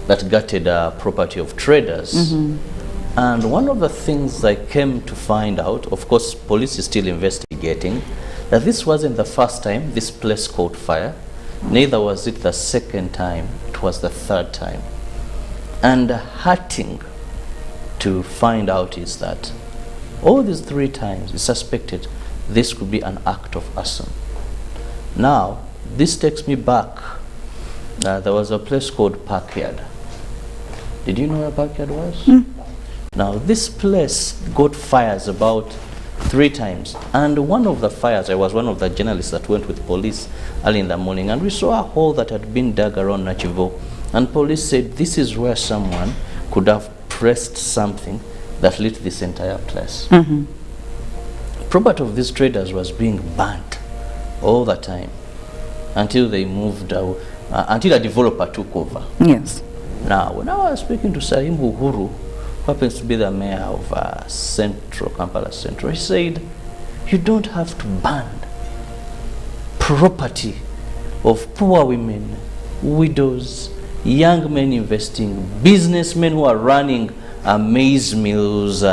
that gutted property of traders. And one of the things I came to find out, of course, police is still investigating, that this wasn't the first time this place caught fire. Neither was it the second time, it was the third time. And hurting to find out is that all these 3 times it's suspected this could be an act of arson. Now, this takes me back. There was a place called Parkyard. Did you know where Parkyard was? Now, this place got fires about 3 times. And one of the fires, I was one of the journalists that went with police early in the morning, and we saw a hole that had been dug around Nachivo. And police said this is where someone could have pressed something that lit this entire place. Property of these traders was being burnt all the time until they moved out, until a developer took over. Yes. Now, when I was speaking to Saimbu Uhuru, who happens to be the mayor of Kampala Central, he said, you don't have to ban property of poor women, widows, young men investing, businessmen who are running maize mills,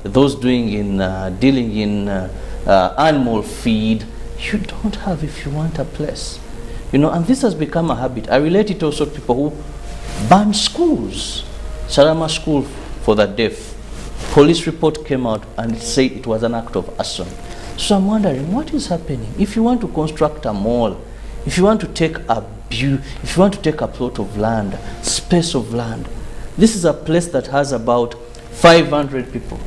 those dealing in animal feed. You don't have if you want a place. You know, and this has become a habit. I relate it also to people who ban schools. Salama School for the deaf. Police report came out and it said it was an act of arson. So I'm wondering, what is happening? If you want to construct a mall, if you want to take a if you want to take a plot of land, space of land, this is a place that has about 500 people.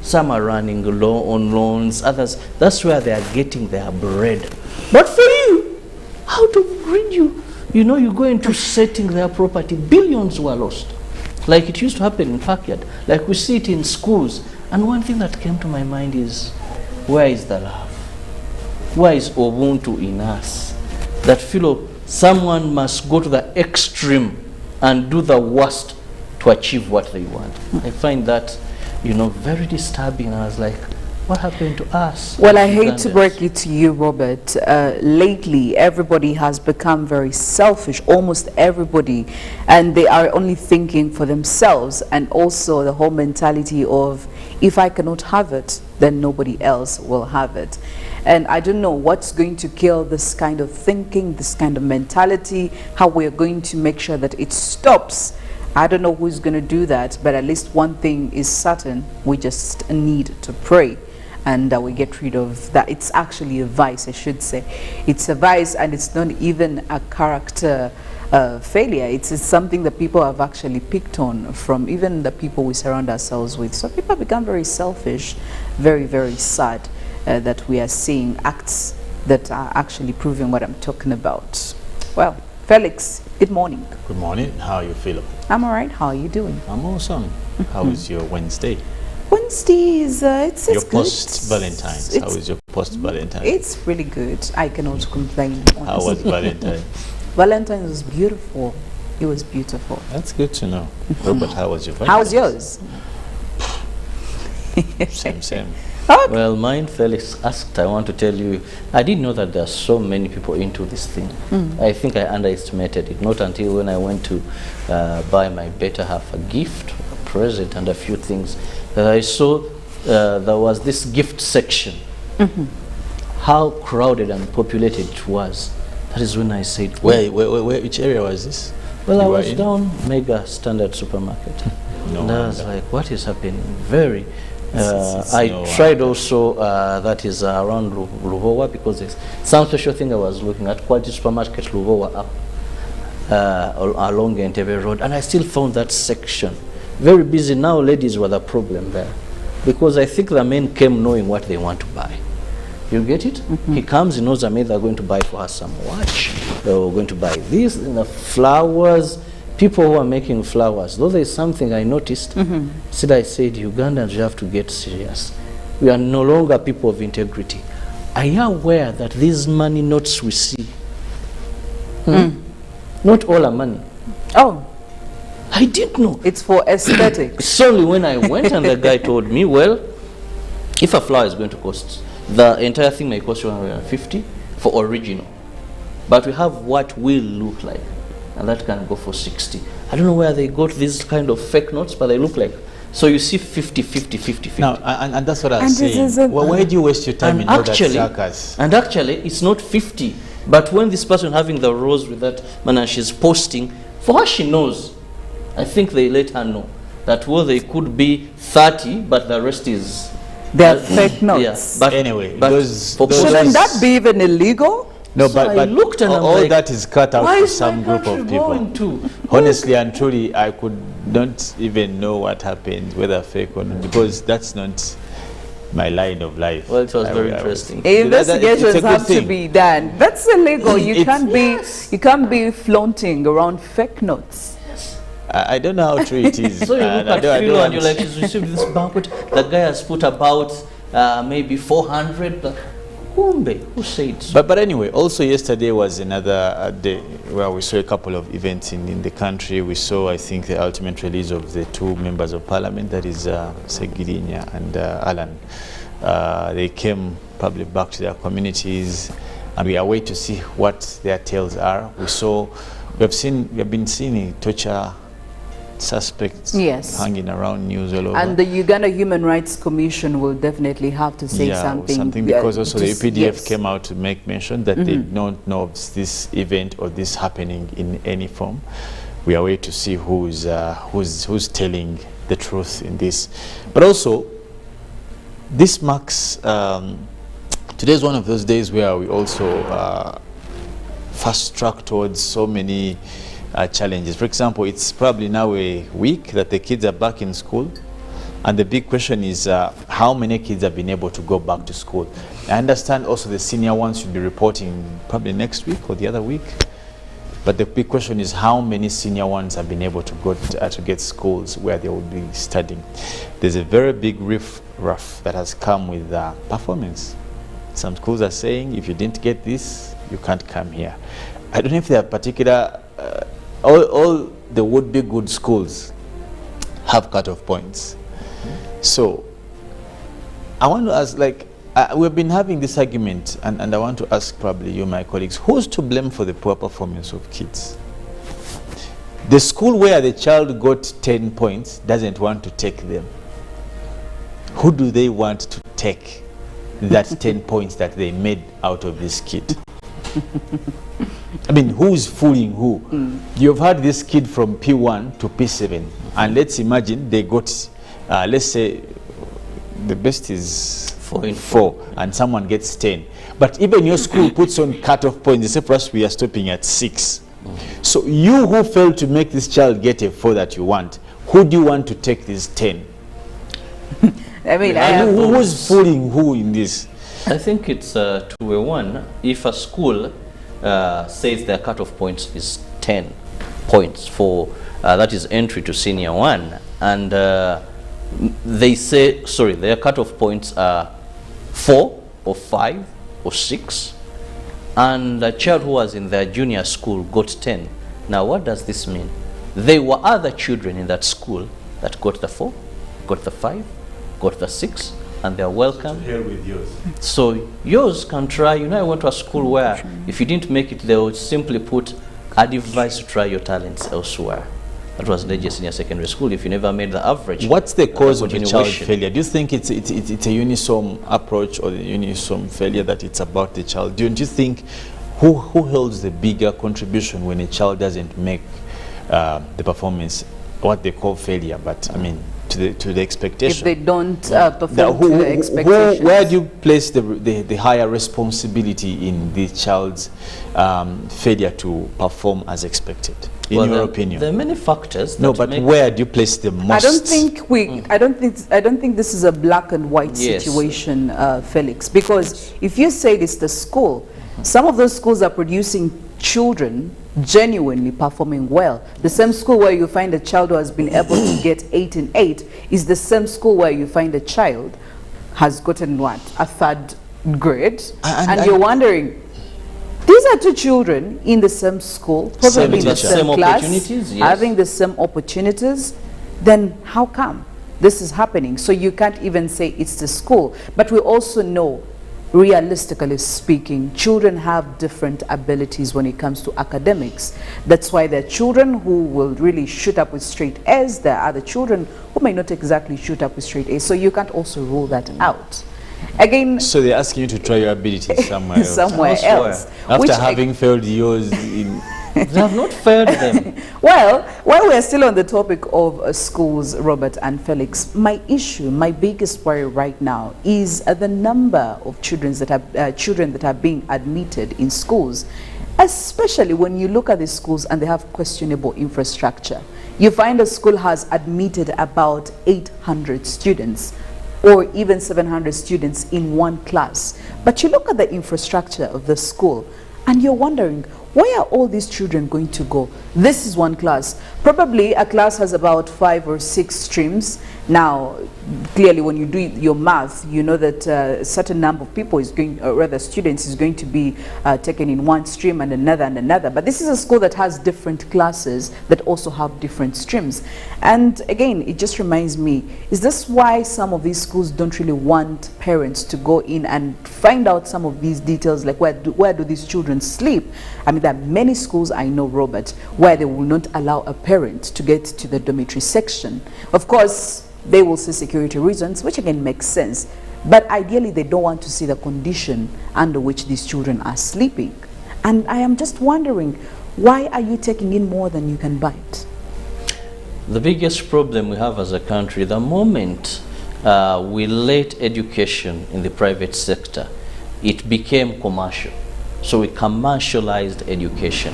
Some are running on loans, others, that's where they are getting their bread. But for you, how to bring you? You know, you go into setting their property, billions were lost. Like it used to happen in Parkyard, like we see it in schools. And one thing that came to my mind is, where is the love? Where is Ubuntu in us? That feel someone must go to the extreme and do the worst to achieve what they want. I find that, you know, very disturbing. And I was like, what happened to us? Well, I hate to break it to you, Robert. Lately, everybody has become very selfish, almost everybody, and they are only thinking for themselves, and also the whole mentality of, if I cannot have it, then nobody else will have it. And I don't know what's going to kill this kind of thinking, this kind of mentality, how we're going to make sure that it stops. I don't know who's going to do that, but at least one thing is certain: we just need to pray. And we get rid of that. It's actually a vice, I should say. It's a vice, and it's not even a character failure. It's something that people have actually picked on from even the people we surround ourselves with. So people have become very selfish, very, very sad that we are seeing acts that are actually proving what I'm talking about. Well, Felix, good morning. Good morning. How are you feeling? I'm all right. How are you doing? I'm awesome. How is your Wednesday? Wednesday is it's your good. Post-Valentine's. How is your post-Valentine's? It's really good. I cannot complain. How was Valentine? Valentine's was beautiful. It was beautiful. That's good to know. Robert, how was your Valentine's? How was yours? Same. Okay. Well, mine, Felix asked, I want to tell you, I didn't know that there are so many people into this thing. I think I underestimated it. Not until when I went to buy my better half a gift, a present, and a few things, that I saw there was this gift section. How crowded and populated it was. That is when I said, which area was this? Well, I was down Mega Standard Supermarket. No and I was wonder. like, what is happening? Very. It's I no tried also, that is around Luvowa, because there's some special thing I was looking at, Quality Supermarket Luvowa up along Entebbe Road, and I still found that section very busy. Now ladies were the problem there, because I think the men came knowing what they want to buy. You get it? He comes, he knows that maybe they're going to buy for her some watch, they're going to buy this, and the flowers. People who are making flowers, though there's something I noticed, I said, Ugandans, you have to get serious. We are no longer people of integrity. Are you aware that these money notes we see, not all are money? Oh, I didn't know. it's for aesthetics. It's only when I went and the guy told me, well, if a flower is going to cost, the entire thing may cost you 150 for original. But we have what will look like. and that can go for 60. I don't know where they got these kind of fake notes, but they look like. So you see 50, 50, 50, 50. Now, and that's what I was And this saying. is Well, where do you waste your time in all that actually, circus? and actually, it's not 50. But when this person having the rose with that man and she's posting, for her she knows. I think they let her know that well they could be 30, but the rest is. They're fake notes. Yeah, but Anyway, but those- for those- Shouldn't that be even illegal? No, So I looked and I'm all like, that is cut out why for is some my group country of people. going to? Honestly and truly, I could not even know what happened, whether fake or not, because that's not my line of life. Well, it was very was- interesting. Investigations it's a good have to thing. be done. That's illegal. You It's- can't be flaunting around fake notes. I don't know how true it is. So you and look I don't- at I Philo don't and you're like, she's received this banquet. The guy has put about maybe 400. Kumbe, who said so? But anyway, also yesterday was another day where we saw a couple of events in the country. We saw, I think, the ultimate release of the two members of parliament, that is Segirinya and Alan. They came probably back to their communities, and we are waiting to see what their tales are. We have been seeing torture suspects Yes. hanging around news all over. And the Uganda Human Rights Commission will definitely have to say something. Because also the just- UPDF yes. came out to make mention that they don't know of this event or this happening in any form. We are waiting to see who's telling the truth in this. But also, this marks today is one of those days where we also fast track towards so many challenges. For example, it's probably now a week that the kids are back in school, and the big question is how many kids have been able to go back to school. I understand also the senior ones should be reporting probably next week or the other week, but the big question is how many senior ones have been able to go to get schools where they will be studying. There's a very big riff-raff that has come with performance. Some schools are saying if you didn't get this, you can't come here. I don't know if there are particular all the would-be good schools have cut-off points. So I want to ask, like, we've been having this argument, and I want to ask probably you, my colleagues, who's to blame for the poor performance of kids? The school where the child got 10 points doesn't want to take them. Who do they want to take that 10 points that they made out of this kid? I mean, who's fooling who? You've had this kid from P1 to P7, and let's imagine they got, let's say, the best is 4, and someone gets 10. But even your school puts on cut-off points. They say, for us, we are stopping at 6. So you who failed to make this child get a 4 that you want, who do you want to take this 10? I mean, Who's fooling who in this? I think it's 2-1. If a school says their cutoff points is 10 points for that is entry to senior 1, and they say, sorry, their cutoff points are 4 or 5 or 6, and a child who was in their junior school got 10. Now what does this mean? There were other children in that school that got the 4, got the 5, got the 6, and they're welcome. Hell with yours. So yours can try. You know, I went to a school where if you didn't make it, they would simply put a device to try your talents elsewhere. That was Legia Senior Secondary School. If you never made the average, What's the cause of a child continuation. failure? Do you think it's a uniform approach or the uniform failure, that it's about the child? Don't you think who holds the bigger contribution when a child doesn't make the performance, what they call failure, but I mean to the expectation? if they don't perform to the expectations. Where do you place the higher responsibility in the child's failure to perform as expected, in your opinion? There are many factors. No, that but make where do you place the most? I don't think this is a black and white Yes. situation, Felix, because if you say it's the school, some of those schools are producing children genuinely performing well. The same school where you find a child who has been able to get 8 in 8 is the same school where you find a child has gotten what, a 3rd grade, and you're wondering, these are two children in the same school, probably in the teacher. same Same class, opportunities, yes. having the same opportunities. Then how come this is happening? So you can't even say it's the school. But we also know realistically speaking, children have different abilities when it comes to academics. That's why there are children who will really shoot up with straight A's. There are other children who may not exactly shoot up with straight A's. So you can't also rule that out. Again, So they're asking you to try your abilities somewhere else. somewhere else. After having failed yours in... They have not failed them. Well, while we're still on the topic of schools, Robert and Felix, my issue, my biggest worry right now is the number of children that are being admitted in schools, especially when you look at the schools and they have questionable infrastructure. You find a school has admitted about 800 students or even 700 students in one class. But you look at the infrastructure of the school and you're wondering, where are all these children going to go? This is one class. Probably a class has about 5 or 6 streams. Now, clearly when you do your math, you know that a certain number of people is going, or rather students is going to be taken in one stream and another and another. But this is a school that has different classes that also have different streams. And again, it just reminds me, is this why some of these schools don't really want parents to go in and find out some of these details, like where do these children sleep? I mean, there are many schools I know, Robert, where they will not allow a parent to get to the dormitory section. Of course, they will see security reasons, which again makes sense. But ideally, they don't want to see the condition under which these children are sleeping. And I am just wondering, why are you taking in more than you can bite? The biggest problem we have as a country, the moment we let education in the private sector, it became commercial. So we commercialized education.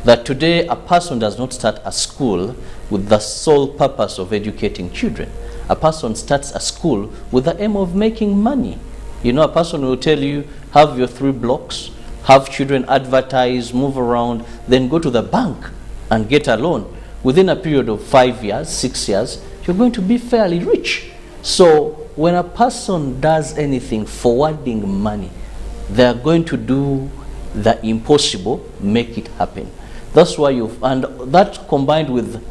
That today a person does not start a school with the sole purpose of educating children. A person starts a school with the aim of making money. You know, a person will tell you, have your 3 blocks, have children advertise, move around, then go to the bank and get a loan. Within a period of 5 years, 6 years, you're going to be fairly rich. So when a person does anything forwarding money, they're going to do the impossible, make it happen. That's why and that combined with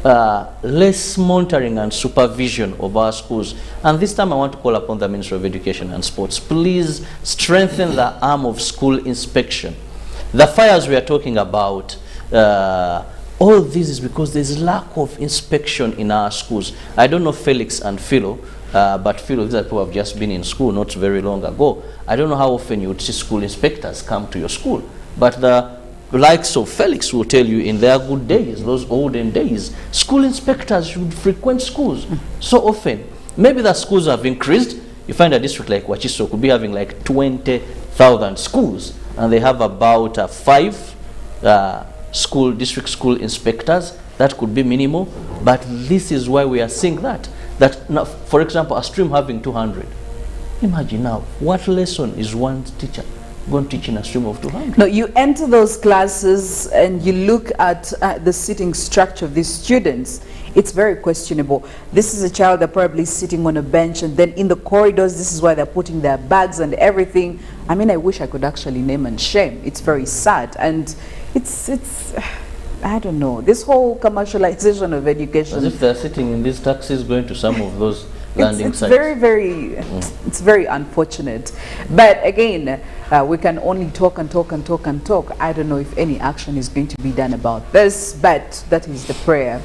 less monitoring and supervision of our schools. And this time I want to call upon the Ministry of Education and Sports. Please strengthen the arm of school inspection. The fires we are talking about, all this is because there's lack of inspection in our schools. I don't know Felix and Philo, but Philo, these are people who have just been in school not very long ago. I don't know how often you would see school inspectors come to your school, but the likes of Felix will tell you in their good days, those olden days, school inspectors should frequent schools so often. Maybe the schools have increased. You find a district like Wachiso could be having like 20,000 schools, and they have about 5 district school inspectors. That could be minimal, but this is why we are seeing that now, for example, a stream having 200. Imagine now, what lesson is one teacher going to teach in a stream of 200? No, you enter those classes and you look at the sitting structure of these students. It's very questionable. This is a child that probably sitting on a bench, and then in the corridors, this is where they're putting their bags and everything. I mean, I wish I could actually name and shame. It's very sad, and it's I don't know, this whole commercialization of education. As if they're sitting in these taxis going to some of those landing sites. It's very unfortunate. But again, we can only talk and talk and talk and talk. I don't know if any action is going to be done about this, but that is the prayer.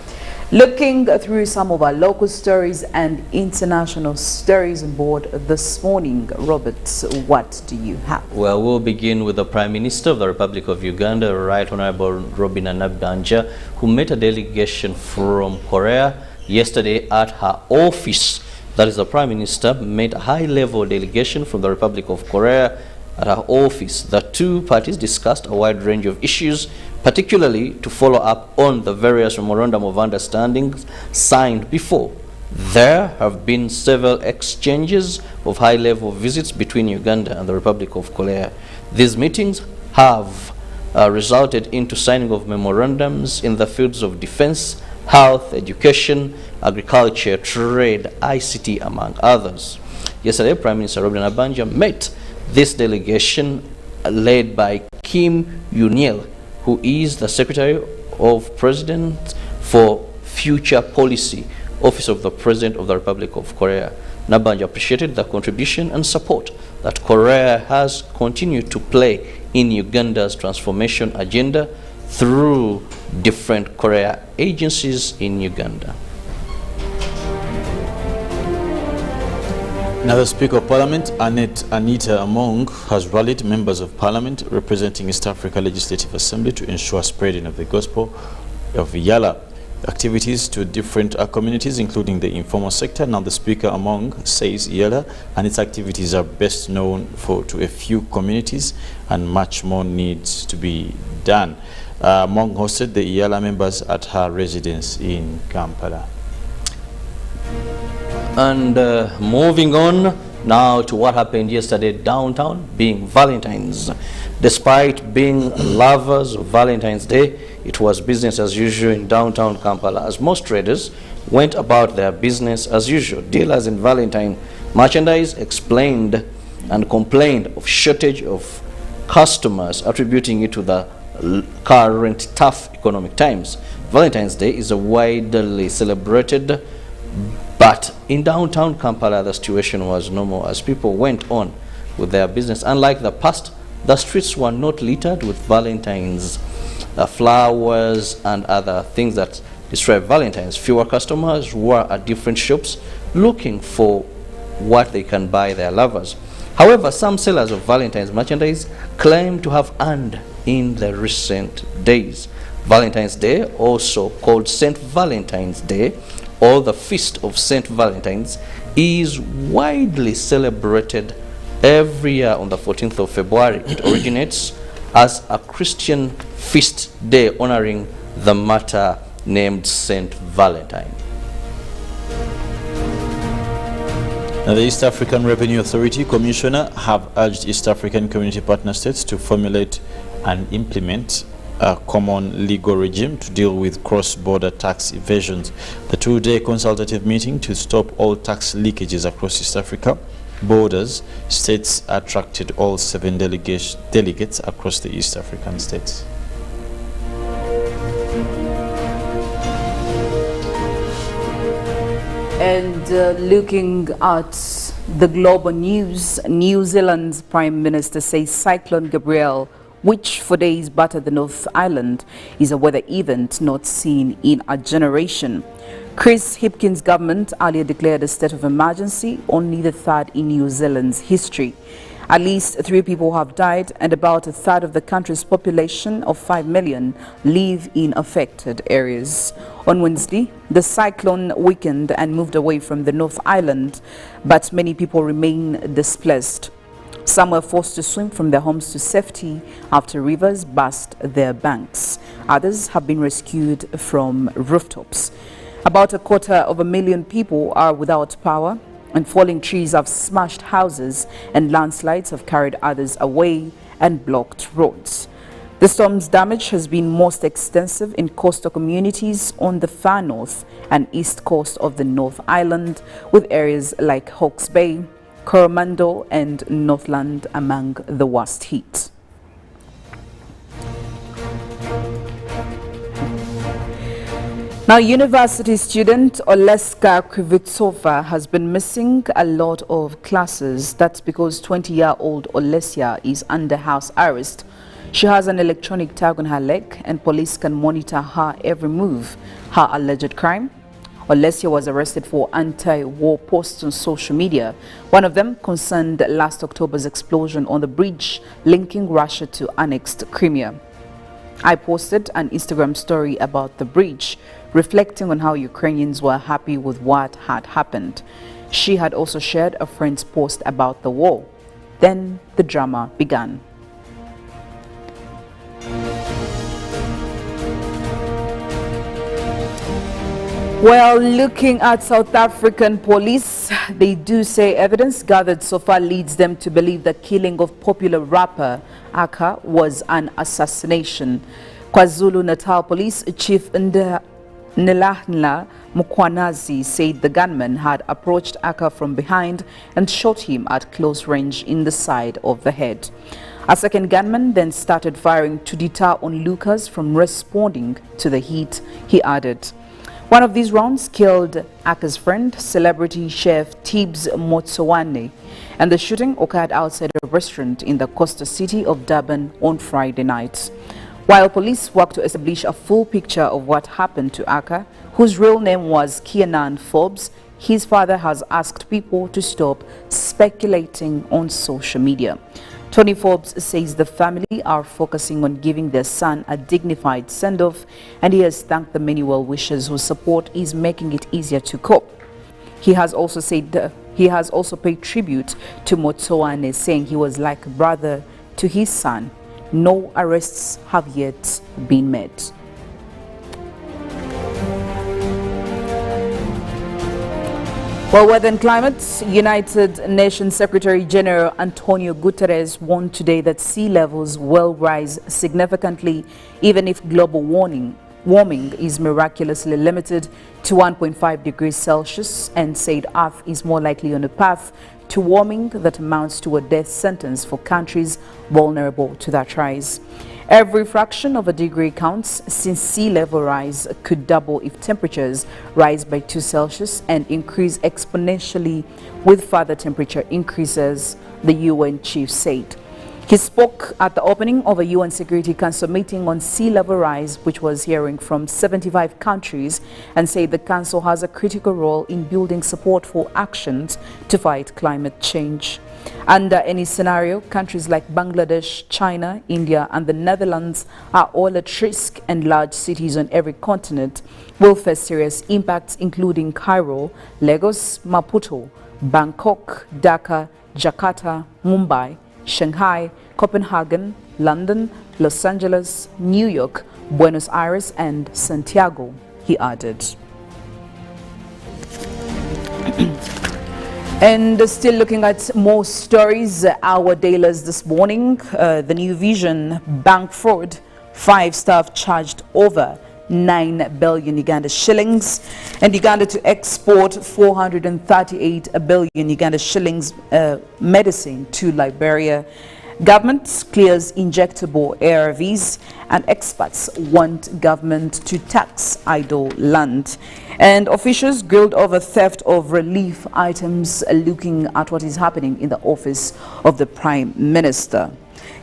Looking through some of our local stories and international stories on board this morning, Robert, what do you have? Well, we'll begin with the Prime Minister of the Republic of Uganda, Right Honorable Robin Nabanja, who met a delegation from Korea yesterday at her office. That is, the Prime Minister met a high-level delegation from the Republic of Korea at her office. The two parties discussed a wide range of issues, particularly to follow up on the various memorandum of understandings signed before. There have been several exchanges of high-level visits between Uganda and the Republic of Korea. These meetings have resulted into signing of memorandums in the fields of defense, health, education, agriculture, trade, ICT, among others. Yesterday, Prime Minister Robin Nabanja met this delegation led by Kim Yuniel, who is the Secretary of President for Future Policy, Office of the President of the Republic of Korea. Nabanja appreciated the contribution and support that Korea has continued to play in Uganda's transformation agenda through different Korea agencies in Uganda. Now, the Speaker of Parliament, Anita Among, has rallied members of Parliament representing East Africa Legislative Assembly to ensure spreading of the gospel of Yala activities to different communities, including the informal sector. Now, the Speaker Among says Yala and its activities are best known to a few communities, and much more needs to be done. Among hosted the Yala members at her residence in Kampala. And moving on now to what happened yesterday downtown, being Valentine's. Despite being lovers of Valentine's Day, it was business as usual in downtown Kampala as most traders went about their business as usual. Dealers in Valentine merchandise explained and complained of shortage of customers, attributing it to the current tough economic times. Valentine's Day is a widely celebrated, but in downtown Kampala, the situation was normal as people went on with their business. Unlike the past, the streets were not littered with Valentine's flowers and other things that describe Valentine's. Fewer customers were at different shops looking for what they can buy their lovers. However, some sellers of Valentine's merchandise claim to have earned in the recent days. Valentine's Day, also called St. Valentine's Day, or the Feast of St. Valentine's, is widely celebrated every year on the 14th of February. It originates as a Christian feast day honoring the martyr named St. Valentine. Now, the East African Revenue Authority Commissioner have urged East African Community Partner States to formulate and implement a common legal regime to deal with cross-border tax evasions. The two-day consultative meeting to stop all tax leakages across East Africa borders states attracted all 7 delegates across the East African states. And looking at the global news, New Zealand's Prime Minister says Cyclone Gabrielle, which for days battered the North Island, is a weather event not seen in a generation. Chris Hipkins' government earlier declared a state of emergency, only the third in New Zealand's history. At least 3 people have died, and about a third of the country's population of 5 million live in affected areas. On Wednesday, the cyclone weakened and moved away from the North Island, but many people remain displaced. Some were forced to swim from their homes to safety after rivers burst their banks. Others have been rescued from rooftops. About 250,000 people are without power, and falling trees have smashed houses, and landslides have carried others away and blocked roads. The storm's damage has been most extensive in coastal communities on the far north and east coast of the North Island, with areas like Hawke's Bay, Coromandel and Northland among the worst hit. Now, university student Oleska Krivitsova has been missing a lot of classes. That's because 20-year-old Olesia is under house arrest. She has an electronic tag on her leg and police can monitor her every move. Her alleged crime? Olesia was arrested for anti-war posts on social media. One of them concerned last October's explosion on the bridge linking Russia to annexed Crimea. I posted an Instagram story about the bridge, reflecting on how Ukrainians were happy with what had happened. She had also shared a friend's post about the war. Then the drama began. Well, looking at South African police, they do say evidence gathered so far leads them to believe the killing of popular rapper Aka was an assassination. KwaZulu-Natal Police Chief Nelahla Mukwanazi said the gunman had approached Aka from behind and shot him at close range in the side of the head. A second gunman then started firing to deter onlookers from responding to the hit, he added. One of these rounds killed Aka's friend, celebrity chef Tibbs Motsowane, and the shooting occurred outside a restaurant in the coastal city of Durban on Friday night. While police work to establish a full picture of what happened to Aka, whose real name was Kiernan Forbes, his father has asked people to stop speculating on social media. Tony Forbes says the family are focusing on giving their son a dignified send-off, and he has thanked the many well-wishers whose support is making it easier to cope. He has also said he has also paid tribute to Motsowane, saying he was like a brother to his son. No arrests have yet been made. Well, weather and climate. United Nations Secretary General Antonio Guterres warned today that sea levels will rise significantly even if global warming is miraculously limited to 1.5 degrees Celsius, and said Earth is more likely on a path to warming that amounts to a death sentence for countries vulnerable to that rise. Every fraction of a degree counts, since sea level rise could double if temperatures rise by 2 Celsius and increase exponentially with further temperature increases, the UN chief said. He spoke at the opening of a UN Security Council meeting on sea level rise, which was hearing from 75 countries, and said the Council has a critical role in building support for actions to fight climate change. Under any scenario, countries like Bangladesh, China, India and the Netherlands are all at risk, and large cities on every continent will face serious impacts, including Cairo, Lagos, Maputo, Bangkok, Dhaka, Jakarta, Mumbai, Shanghai, Copenhagen, London, Los Angeles, New York, Buenos Aires and Santiago, he added. And still looking at more stories, our dailers this morning, the New Vision bank fraud, 5 staff charged over 9 billion Uganda shillings, and Uganda to export 438 billion Uganda shillings medicine to Liberia. Government clears injectable ARVs, and experts want government to tax idle land. And officials grilled over theft of relief items, looking at what is happening in the office of the Prime Minister.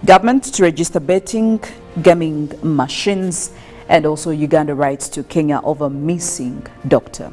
Government to register betting, gaming machines, and also Uganda writes to Kenya over missing doctor.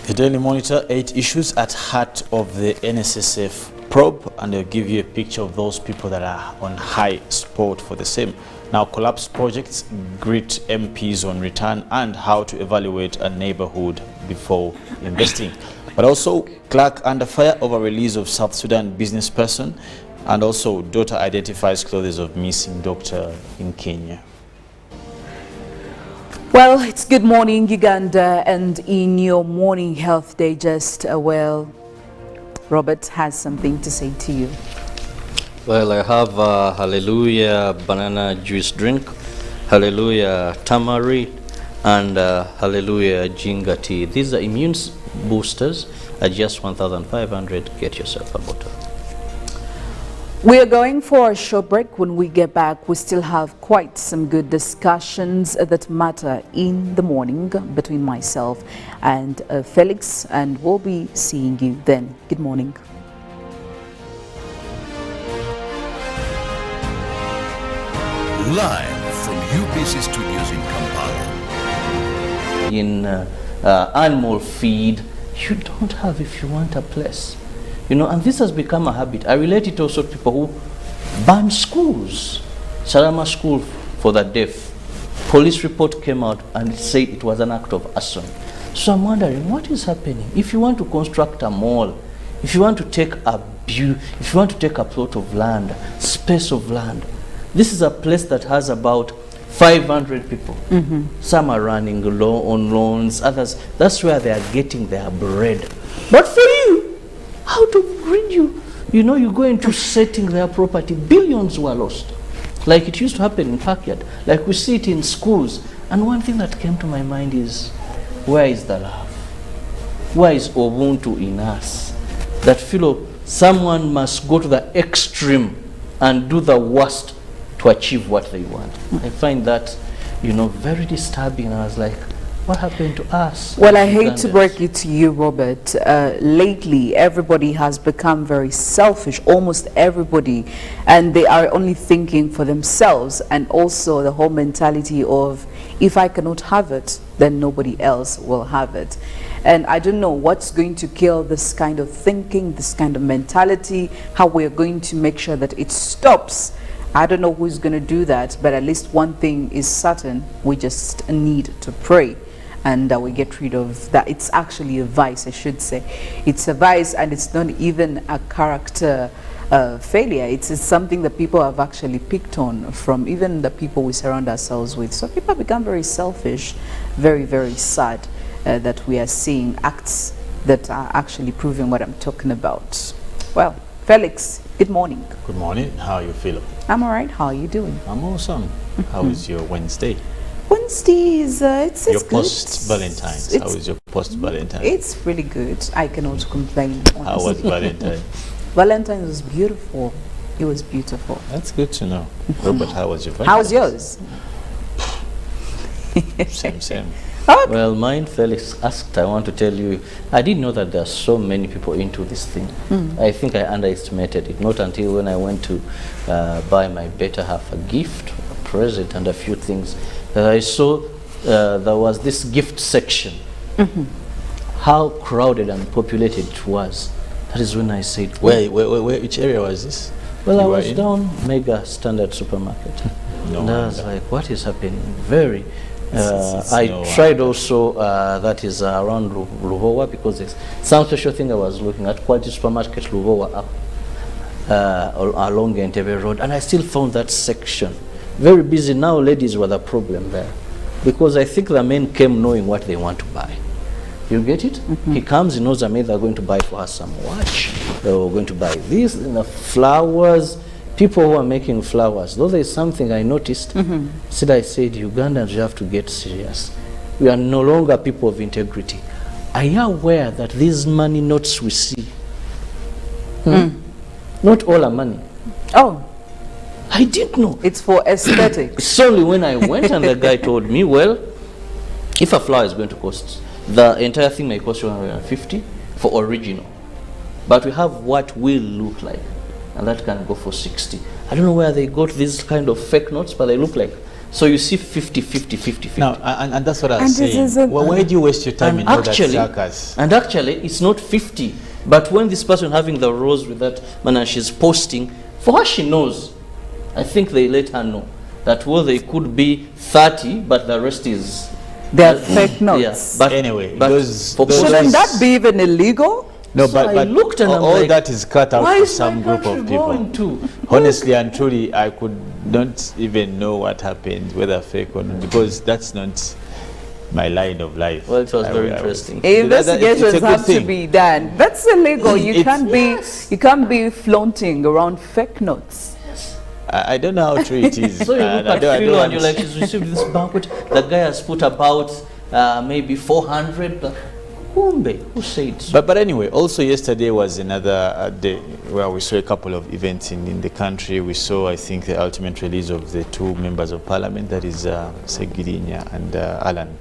The Daily Monitor, 8 issues at heart of the NSSF probe, and they'll give you a picture of those people that are on high support for the same. Now, collapsed projects greet MPs on return, and how to evaluate a neighborhood before investing. But also, clerk under fire over release of South Sudan business person, and also daughter identifies clothes of missing doctor in Kenya. Well, it's Good Morning Uganda, and in your morning health digest, well, Robert has something to say to you. Well, I have Hallelujah banana juice drink, Hallelujah tamari, and Hallelujah ginger tea. These are immune boosters at just 1,500. Get yourself a bottle. We are going for a short break. When we get back, we still have quite some good discussions that matter in the morning between myself and Felix, and we'll be seeing you then. Good morning. Live from UBC Studios in Kampala. In animal feed, you don't have if you want a place. You know, and this has become a habit. I relate it also to people who ban schools. Salama School for the deaf. Police report came out and it said it was an act of arson. So I'm wondering, what is happening? If you want to construct a mall, if you want to take a plot of land, space of land, this is a place that has about 500 people. Some are running on loans, others, that's where they are getting their bread. But for you, how to bring you? You know, you go into setting their property, billions were lost. Like it used to happen in Parkyard, like we see it in schools. And one thing that came to my mind is, where is the love? Where is Ubuntu in us? That feel someone must go to the extreme and do the worst to achieve what they want. I find that, you know, very disturbing. And I was like, What happened to us? Well, I as hate to Ugandans? break it to you, Robert. Lately, everybody has become very selfish, almost everybody, and they are only thinking for themselves, and also the whole mentality of, if I cannot have it, then nobody else will have it. And I don't know what's going to kill this kind of thinking, this kind of mentality, how we're going to make sure that it stops. I don't know who's going to do that, but at least one thing is certain: we just need to pray. And we get rid of that. It's actually a vice, I should say. It's a vice, and it's not even a character failure. It's something that people have actually picked on from even the people we surround ourselves with. So people have become very selfish, very, very sad that we are seeing acts that are actually proving what I'm talking about. Well, Felix, good morning. Good morning. How are you feeling? I'm all right. How are you doing? I'm awesome. How is your Wednesday? Wednesday is it's Your good. post-Valentine's. How is your post-Valentine's? It's really good. I cannot complain. How was honestly. Valentine? Valentine's was beautiful. It was beautiful. That's good to know. Robert, how was your Valentine's? How was yours? Same. Okay. Well, mine, Felix asked, I want to tell you, I didn't know that there are so many people into this thing. I think I underestimated it. Not until when I went to buy my better half a gift, a present, and a few things, that I saw there was this gift section. How crowded and populated it was. That is when I said, Where, which area was this? well, I You were was in? down Mega Standard Supermarket. No And I was wonder. like, what is happening? Very. It's I no tried also, that is around Luvowa, because there's some special thing I was looking at, Quality Supermarket Luvowa up along Entebbe Road, and I still found that section very busy. Now ladies were the problem there, because I think the men came knowing what they want to buy. You get it? He comes, he knows the men are going to buy for her some watch, they were going to buy this, and the flowers. People who are making flowers, though there is something I noticed, I said, Ugandans, you have to get serious. We are no longer people of integrity. Are you aware that these money notes we see, not all are money? Oh, I didn't know. it's for aesthetics. It's only when I went and the guy told me, well, if a flower is going to cost, the entire thing may cost you 150 for original. But we have what will look like, and that can go for 60. I don't know where they got these kind of fake notes, but they look like. So you see 50, 50, 50, 50. Now, and that's what I And was this saying. is a- Why do you waste your time in all that actually, circus? and actually, it's not 50. But when this person having the rose with that man and she's posting, for her she knows. I think they let her know that, well, they could be 30, but the rest is... They're fake notes. Yeah, but Anyway, but those- for those- Shouldn't that be even illegal? No, So but I looked and I'm all like, that is cut out why for is some my group of country people. going to? Honestly and truly, I could not even know what happened, whether fake or not, because that's not my line of life. Well, it was very I interesting. it's a Investigations good have to thing. be done. That's illegal. You It's- can't be flaunting around fake notes. I don't know how true it is. So you and look I don't- at I Philo don't and you're like, she's received this banquet. The guy has put about maybe 400. Kumbe, who said so? But anyway, also yesterday was another day where we saw a couple of events in the country. We saw, I think, the ultimate release of the two members of parliament, that is Segirinya and Alan.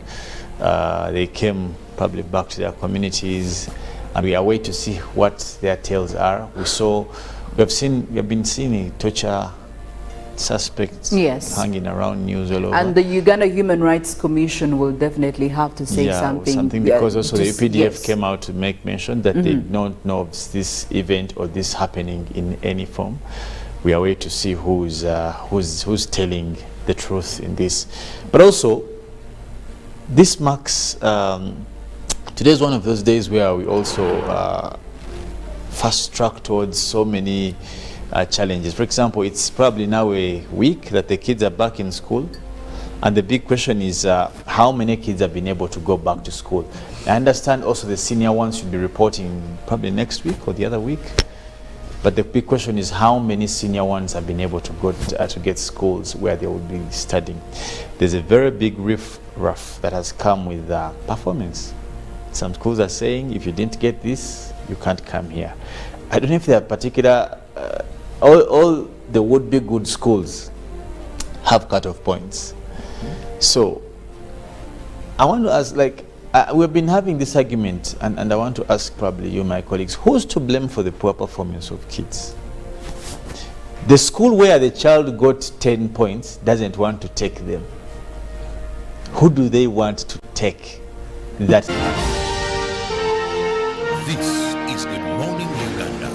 They came probably back to their communities, and we are waiting to see what their tales are. We have been seeing torture suspects Yes. hanging around news all over. And the Uganda Human Rights Commission will definitely have to say something. because also the just- UPDF yes. came out to make mention that they don't know of this event or this happening in any form. We are waiting to see who's telling the truth in this. But also, this marks today is one of those days where we also fast track towards so many challenges. For example, it's probably now a week that the kids are back in school, and the big question is how many kids have been able to go back to school. I understand also the senior ones should be reporting probably next week or the other week, but the big question is how many senior ones have been able to go to get schools where they will be studying. There's a very big riff-raff that has come with performance. Some schools are saying if you didn't get this, you can't come here. I don't know if there are particular all the would-be good schools have cut-off points. So I want to ask, like, we've been having this argument, and I want to ask probably you, my colleagues, who's to blame for the poor performance of kids? The school where the child got 10 points doesn't want to take them. Who do they want to take that? This is Good Morning Uganda.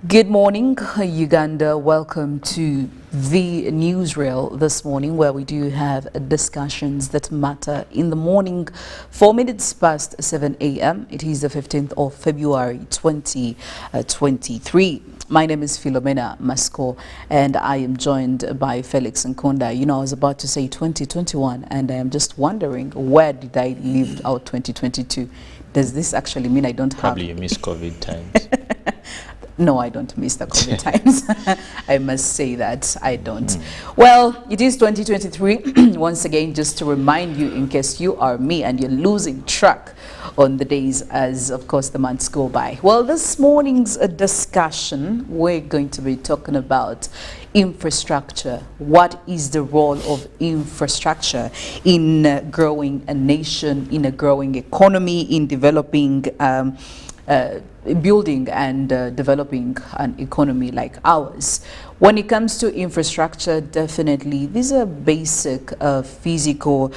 Good morning, Uganda. Welcome to the newsreel this morning, where we do have discussions that matter in the morning. 4 minutes past 7 a.m. It is the 15th of February 2023. My name is Philomena Masco, and I am joined by Felix Nkonda. You know, I was about to say 2021, and I am just wondering, where did I leave out 2022? Does this actually mean I don't Probably have... you miss COVID times. No, I don't miss the COVID times. I must say that I don't. Well, it is 2023. Once again, just to remind you, in case you are me and you're losing track on the days as, of course, the months go by. Well, this morning's discussion, we're going to be talking about infrastructure. What is the role of infrastructure in growing a nation, in a growing economy, in developing building and developing an economy like ours? When it comes to infrastructure, definitely these are basic physical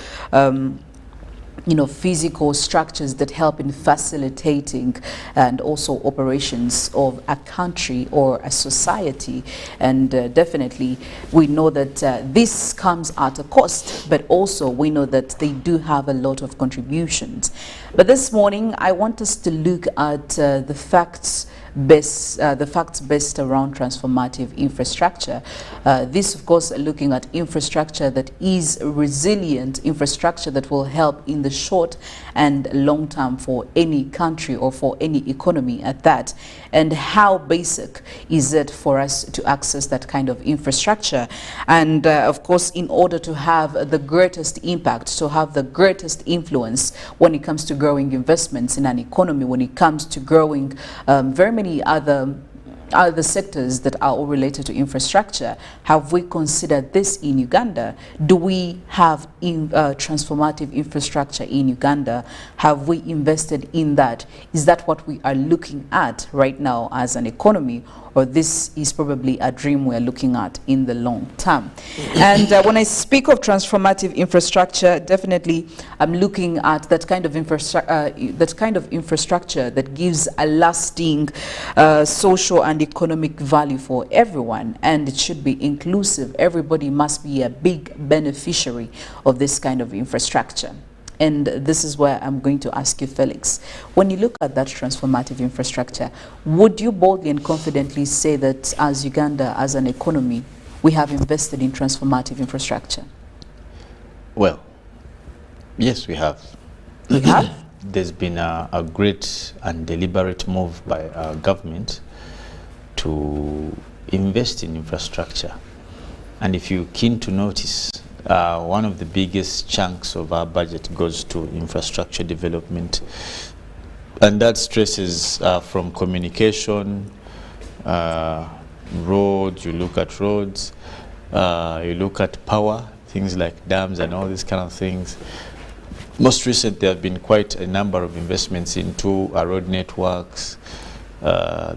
physical structures that help in facilitating and also operations of a country or a society. And definitely we know that this comes at a cost, but also we know that they do have a lot of contributions. But this morning I want us to look at the facts based around transformative infrastructure. This, of course, looking at infrastructure that is resilient, infrastructure that will help in the short and long term for any country or for any economy at that. And how basic is it for us to access that kind of infrastructure? And of course, in order to have the greatest impact, to have the greatest influence when it comes to growing investments in an economy, when it comes to growing very many other sectors that are all related to infrastructure, have we considered this in Uganda? Do we have transformative infrastructure in Uganda? Have we invested in that? Is that what we are looking at right now as an economy? Or this is probably a dream we're looking at in the long term? And when I speak of transformative infrastructure, definitely I'm looking at that kind of infrastructure that gives a lasting social and economic value for everyone, and it should be inclusive. Everybody must be a big beneficiary of this kind of infrastructure. And this is where I'm going to ask you, Felix, when you look at that transformative infrastructure, would you boldly and confidently say that as Uganda, as an economy, we have invested in transformative infrastructure? Well, yes, we have. We have? There's been a great and deliberate move by our government to invest in infrastructure. And if you're keen to notice, one of the biggest chunks of our budget goes to infrastructure development, and that stresses from communication, roads. You look at roads, you look at power, things like dams and all these kind of things. Most recently, there have been quite a number of investments into road networks,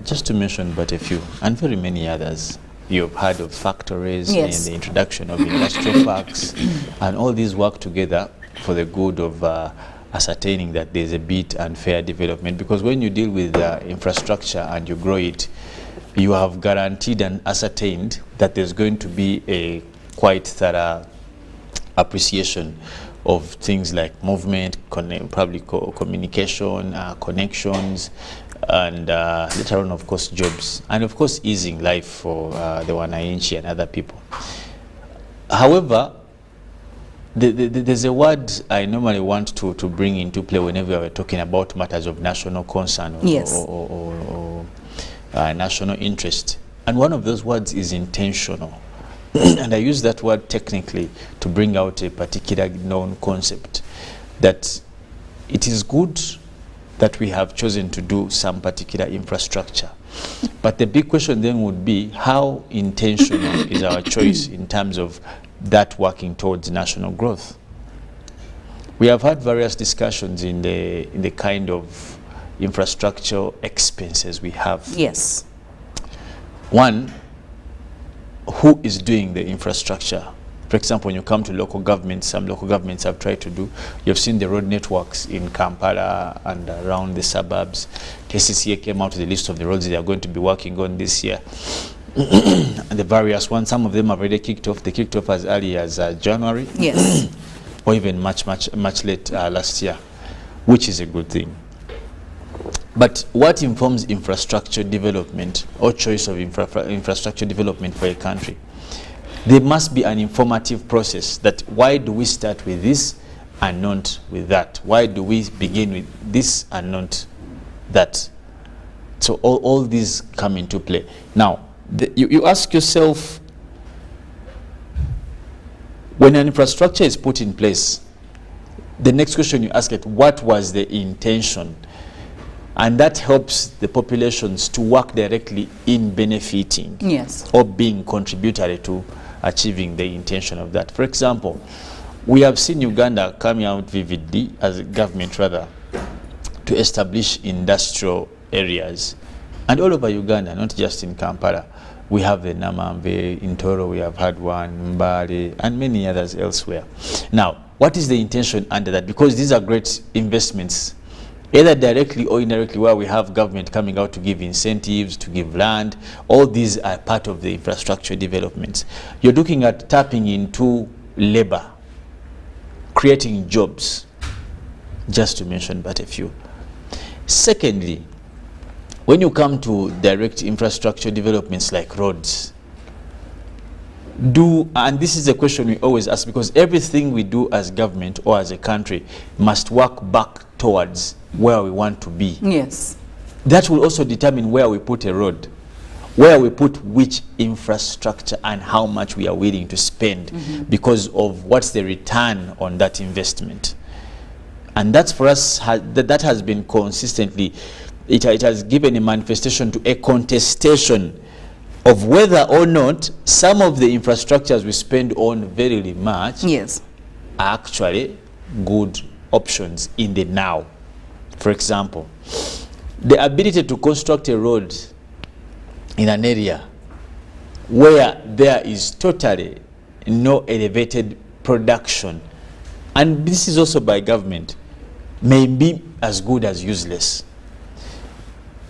just to mention but a few, and very many others. You've heard of factories, yes, and the introduction of industrial parks, and all these work together for the good of ascertaining that there's a bit and fair development. Because when you deal with infrastructure and you grow it, you have guaranteed and ascertained that there's going to be a quite thorough appreciation of things like movement, probably communication, connections, and later on, of course, jobs, and of course easing life for the Wananchi and other people. However, there's a word I normally want to bring into play whenever we're talking about matters of national concern or, yes, or national interest, and one of those words is intentional. And I use that word technically to bring out a particular known concept, that it is good that we have chosen to do some particular infrastructure. But the big question then would be, how intentional is our choice in terms of that working towards national growth? We have had various discussions in the kind of infrastructure expenses we have. Yes. One, who is doing the infrastructure? For example, when you come to local governments, some local governments have tried to do, you've seen the road networks in Kampala and around the suburbs. KCCA came out with a list of the roads they are going to be working on this year. And the various ones, some of them have already kicked off. They kicked off as early as January. Yes. Or even much late last year, which is a good thing. But what informs infrastructure development or choice of infrastructure development for a country? There must be an informative process, that why do we start with this and not with that? Why do we begin with this and not that? So all these come into play. Now, you ask yourself, when an infrastructure is put in place, the next question you ask it, what was the intention? And that helps the populations to work directly in benefiting, yes, or being contributory to achieving the intention of that. For example, we have seen Uganda coming out vividly, as a government rather, to establish industrial areas. And all over Uganda, not just in Kampala. We have the Namamve, in Toro we have had one, Mbale, and many others elsewhere. Now, what is the intention under that? Because these are great investments, either directly or indirectly, where we have government coming out to give incentives, to give land. All these are part of the infrastructure developments. You're looking at tapping into labor, creating jobs, just to mention but a few. Secondly, when you come to direct infrastructure developments like roads, and this is a question we always ask, because everything we do as government or as a country must work back towards where we want to be. Yes. That will also determine where we put a road, where we put which infrastructure, and how much we are willing to spend, because of what's the return on that investment. And that's, for us, that has been consistently, it has given a manifestation to a contestation of whether or not some of the infrastructures we spend on very much, yes, are actually good options in the now. For example, the ability to construct a road in an area where there is totally no elevated production, and this is also by government, may be as good as useless.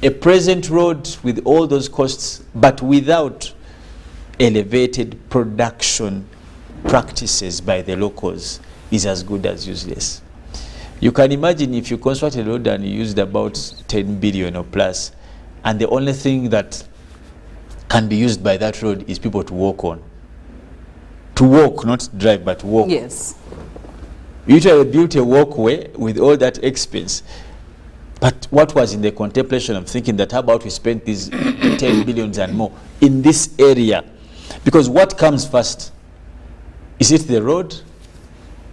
A present road with all those costs, but without elevated production practices by the locals, is as good as useless. You can imagine if you construct a road and you used about 10 billion or plus, and the only thing that can be used by that road is people to walk on. To walk, not drive, but walk. yes. You usually built a walkway with all that expense. But what was in the contemplation of thinking that, how about we spend these 10 billions and more in this area? Because what comes first? Is it the road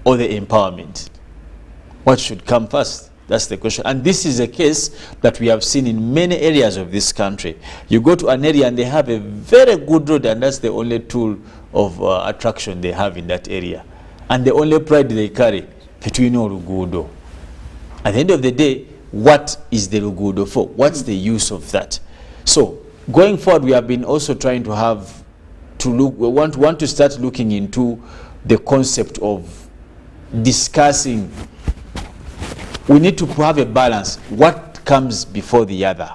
or the empowerment? What should come first? That's the question. And this is a case that we have seen in many areas of this country. You go to an area and they have a very good road, and that's the only tool of attraction they have in that area. And the only pride they carry, between Lugudo. At the end of the day, what is the Lugudo for? What's the use of that? So going forward, we have been also trying to have to look, we want to start looking into the concept of discussing. We need to have a balance. What comes before the other?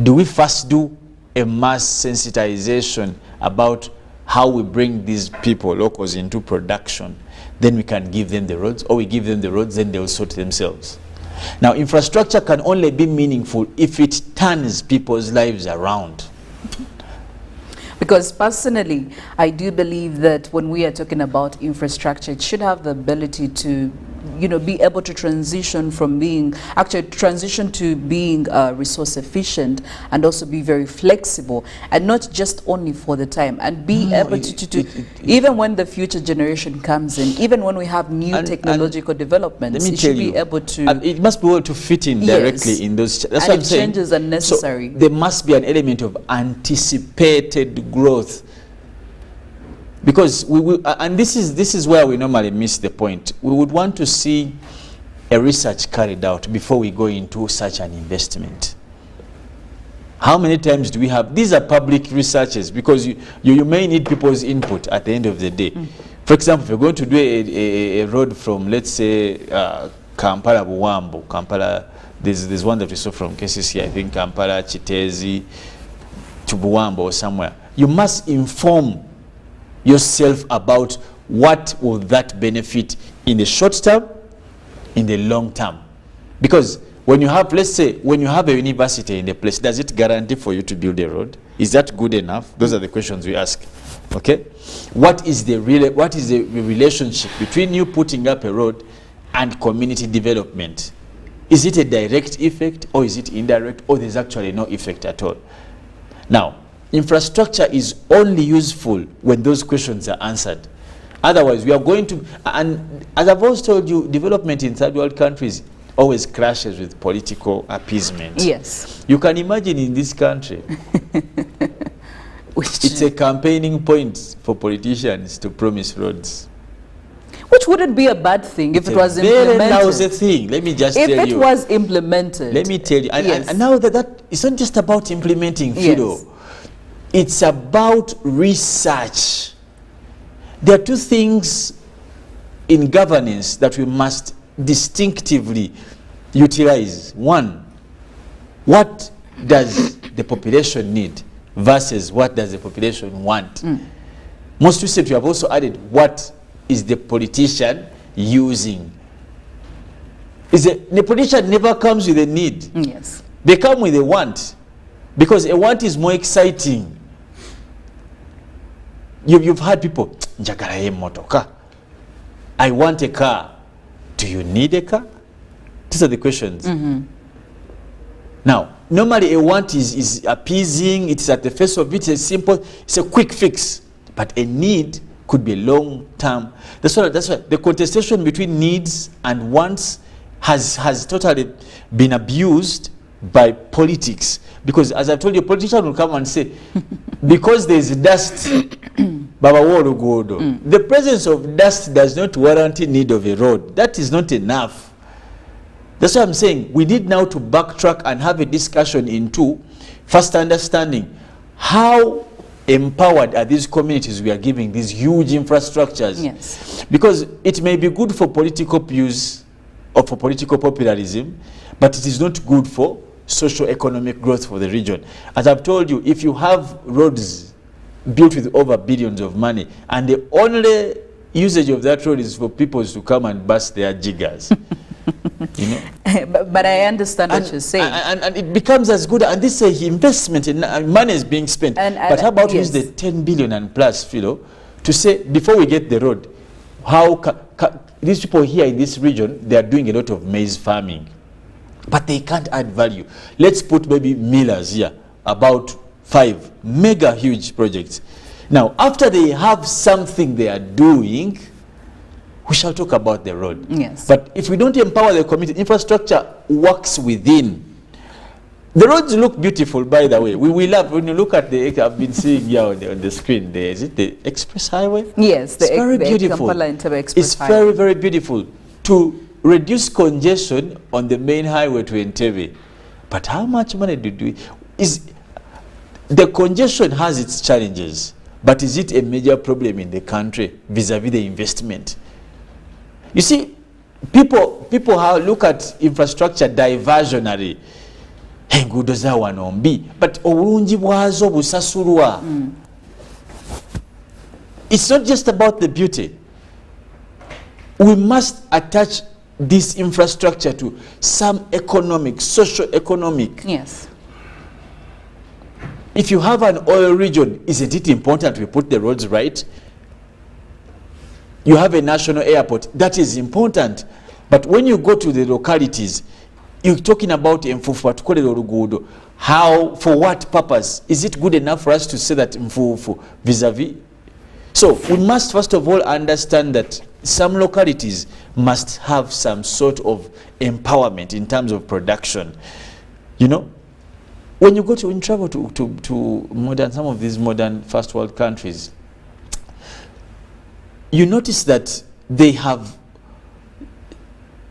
Do we first do a mass sensitization about how we bring these people, locals, into production? Then we can give them the roads, or we give them the roads, then they'll sort themselves. Now, infrastructure can only be meaningful if it turns people's lives around. Because personally, I do believe that when we are talking about infrastructure, it should have the ability to, you know, be able to transition from being, actually transition to being resource efficient, and also be very flexible, and not just only for the time, and be able to even when the future generation comes in, even when we have new technological developments, it should be able to, it must be able to fit in directly in those. That's what I'm saying. Changes are necessary. So there must be an element of anticipated growth, because we will, and this is where we normally miss the point. We would want to see a research carried out before we go into such an investment. How many times do we have? These are public researches, because you may need people's input at the end of the day. For example, if you're going to do a road from, let's say, Kampala Buwambo, Kampala, there's one that we saw from KCC, I think Kampala, Chitezi, to Buwambo or somewhere. You must inform yourself about what will that benefit in the short term, in the long term. Because when you have, let's say, when you have a university in the place, does it guarantee for you to build a road? Is that good enough? Those are the questions we ask. Okay? What is the relationship between you putting up a road and community development? Is it a direct effect, or is it indirect, or there's actually no effect at all? Now, infrastructure is only useful when those questions are answered. Otherwise, we are going to, and as I've always told you, development in third world countries always crashes with political appeasement. Yes. You can imagine in this country, it's a campaigning point for politicians to promise roads. Which wouldn't be a bad thing if it was implemented. Very lousy thing. Let me just tell you. If it was implemented. Let me tell you. Yes. And now that it's not just about implementing, Fido. Yes. It's about research. There are two things in governance that we must distinctively utilize. One, what does the population need versus what does the population want? Most recently, we have also added, what is the politician using? The politician never comes with a need. Yes. They come with a want, because a want is more exciting. You've had people, I want a car. Do you need a car? These are the questions. Now, normally a want is appeasing, it's at the face of it, it's simple, it's a quick fix. But a need could be long term. That's why the contestation between needs and wants has totally been abused by politics. Because as I've told you, a politician will come and say, because there is dust, the presence of dust does not warrant need of a road. That is not enough. That's why I'm saying we need now to backtrack and have a discussion into first understanding how empowered are these communities we are giving these huge infrastructures. Yes. Because it may be good for political use or for political popularism, but it is not good for socio-economic growth for the region. As I've told you, if you have roads built with over billions of money, and the only usage of that road is for people to come and bust their jiggers, you know. But I understand what you're saying. And it becomes as good, and this is investment, in money is being spent. But how about use the 10 billion and plus, Philo, to say, before we get the road, how these people here in this region, they are doing a lot of maize farming, but they can't add value. Let's put maybe millers here, about 5 mega huge projects. Now, after they have something they are doing, we shall talk about the road. Yes. But if we don't empower the community, infrastructure works within. The roads look beautiful, by the way. We love, when you look at I've been seeing here on the screen, is it the express highway? Yes, it's very beautiful. It's very, very beautiful to reduce congestion on the main highway to Entebbe. But how much money the congestion has its challenges, but is it a major problem in the country vis-a-vis the investment? You see, people look at infrastructure diversionary. But it's not just about the beauty. We must attach this infrastructure to some economic, socio-economic. Yes. If you have an oil region, isn't it important we put the roads right? You have a national airport, that is important. But when you go to the localities, you're talking about Mfufu, Atukolere Oluguudo. How, for what purpose? Is it good enough for us to say that Mfufu vis-a-vis? So we must first of all understand that some localities must have some sort of empowerment in terms of production. You know, when you travel to some of these modern first world countries, you notice that they have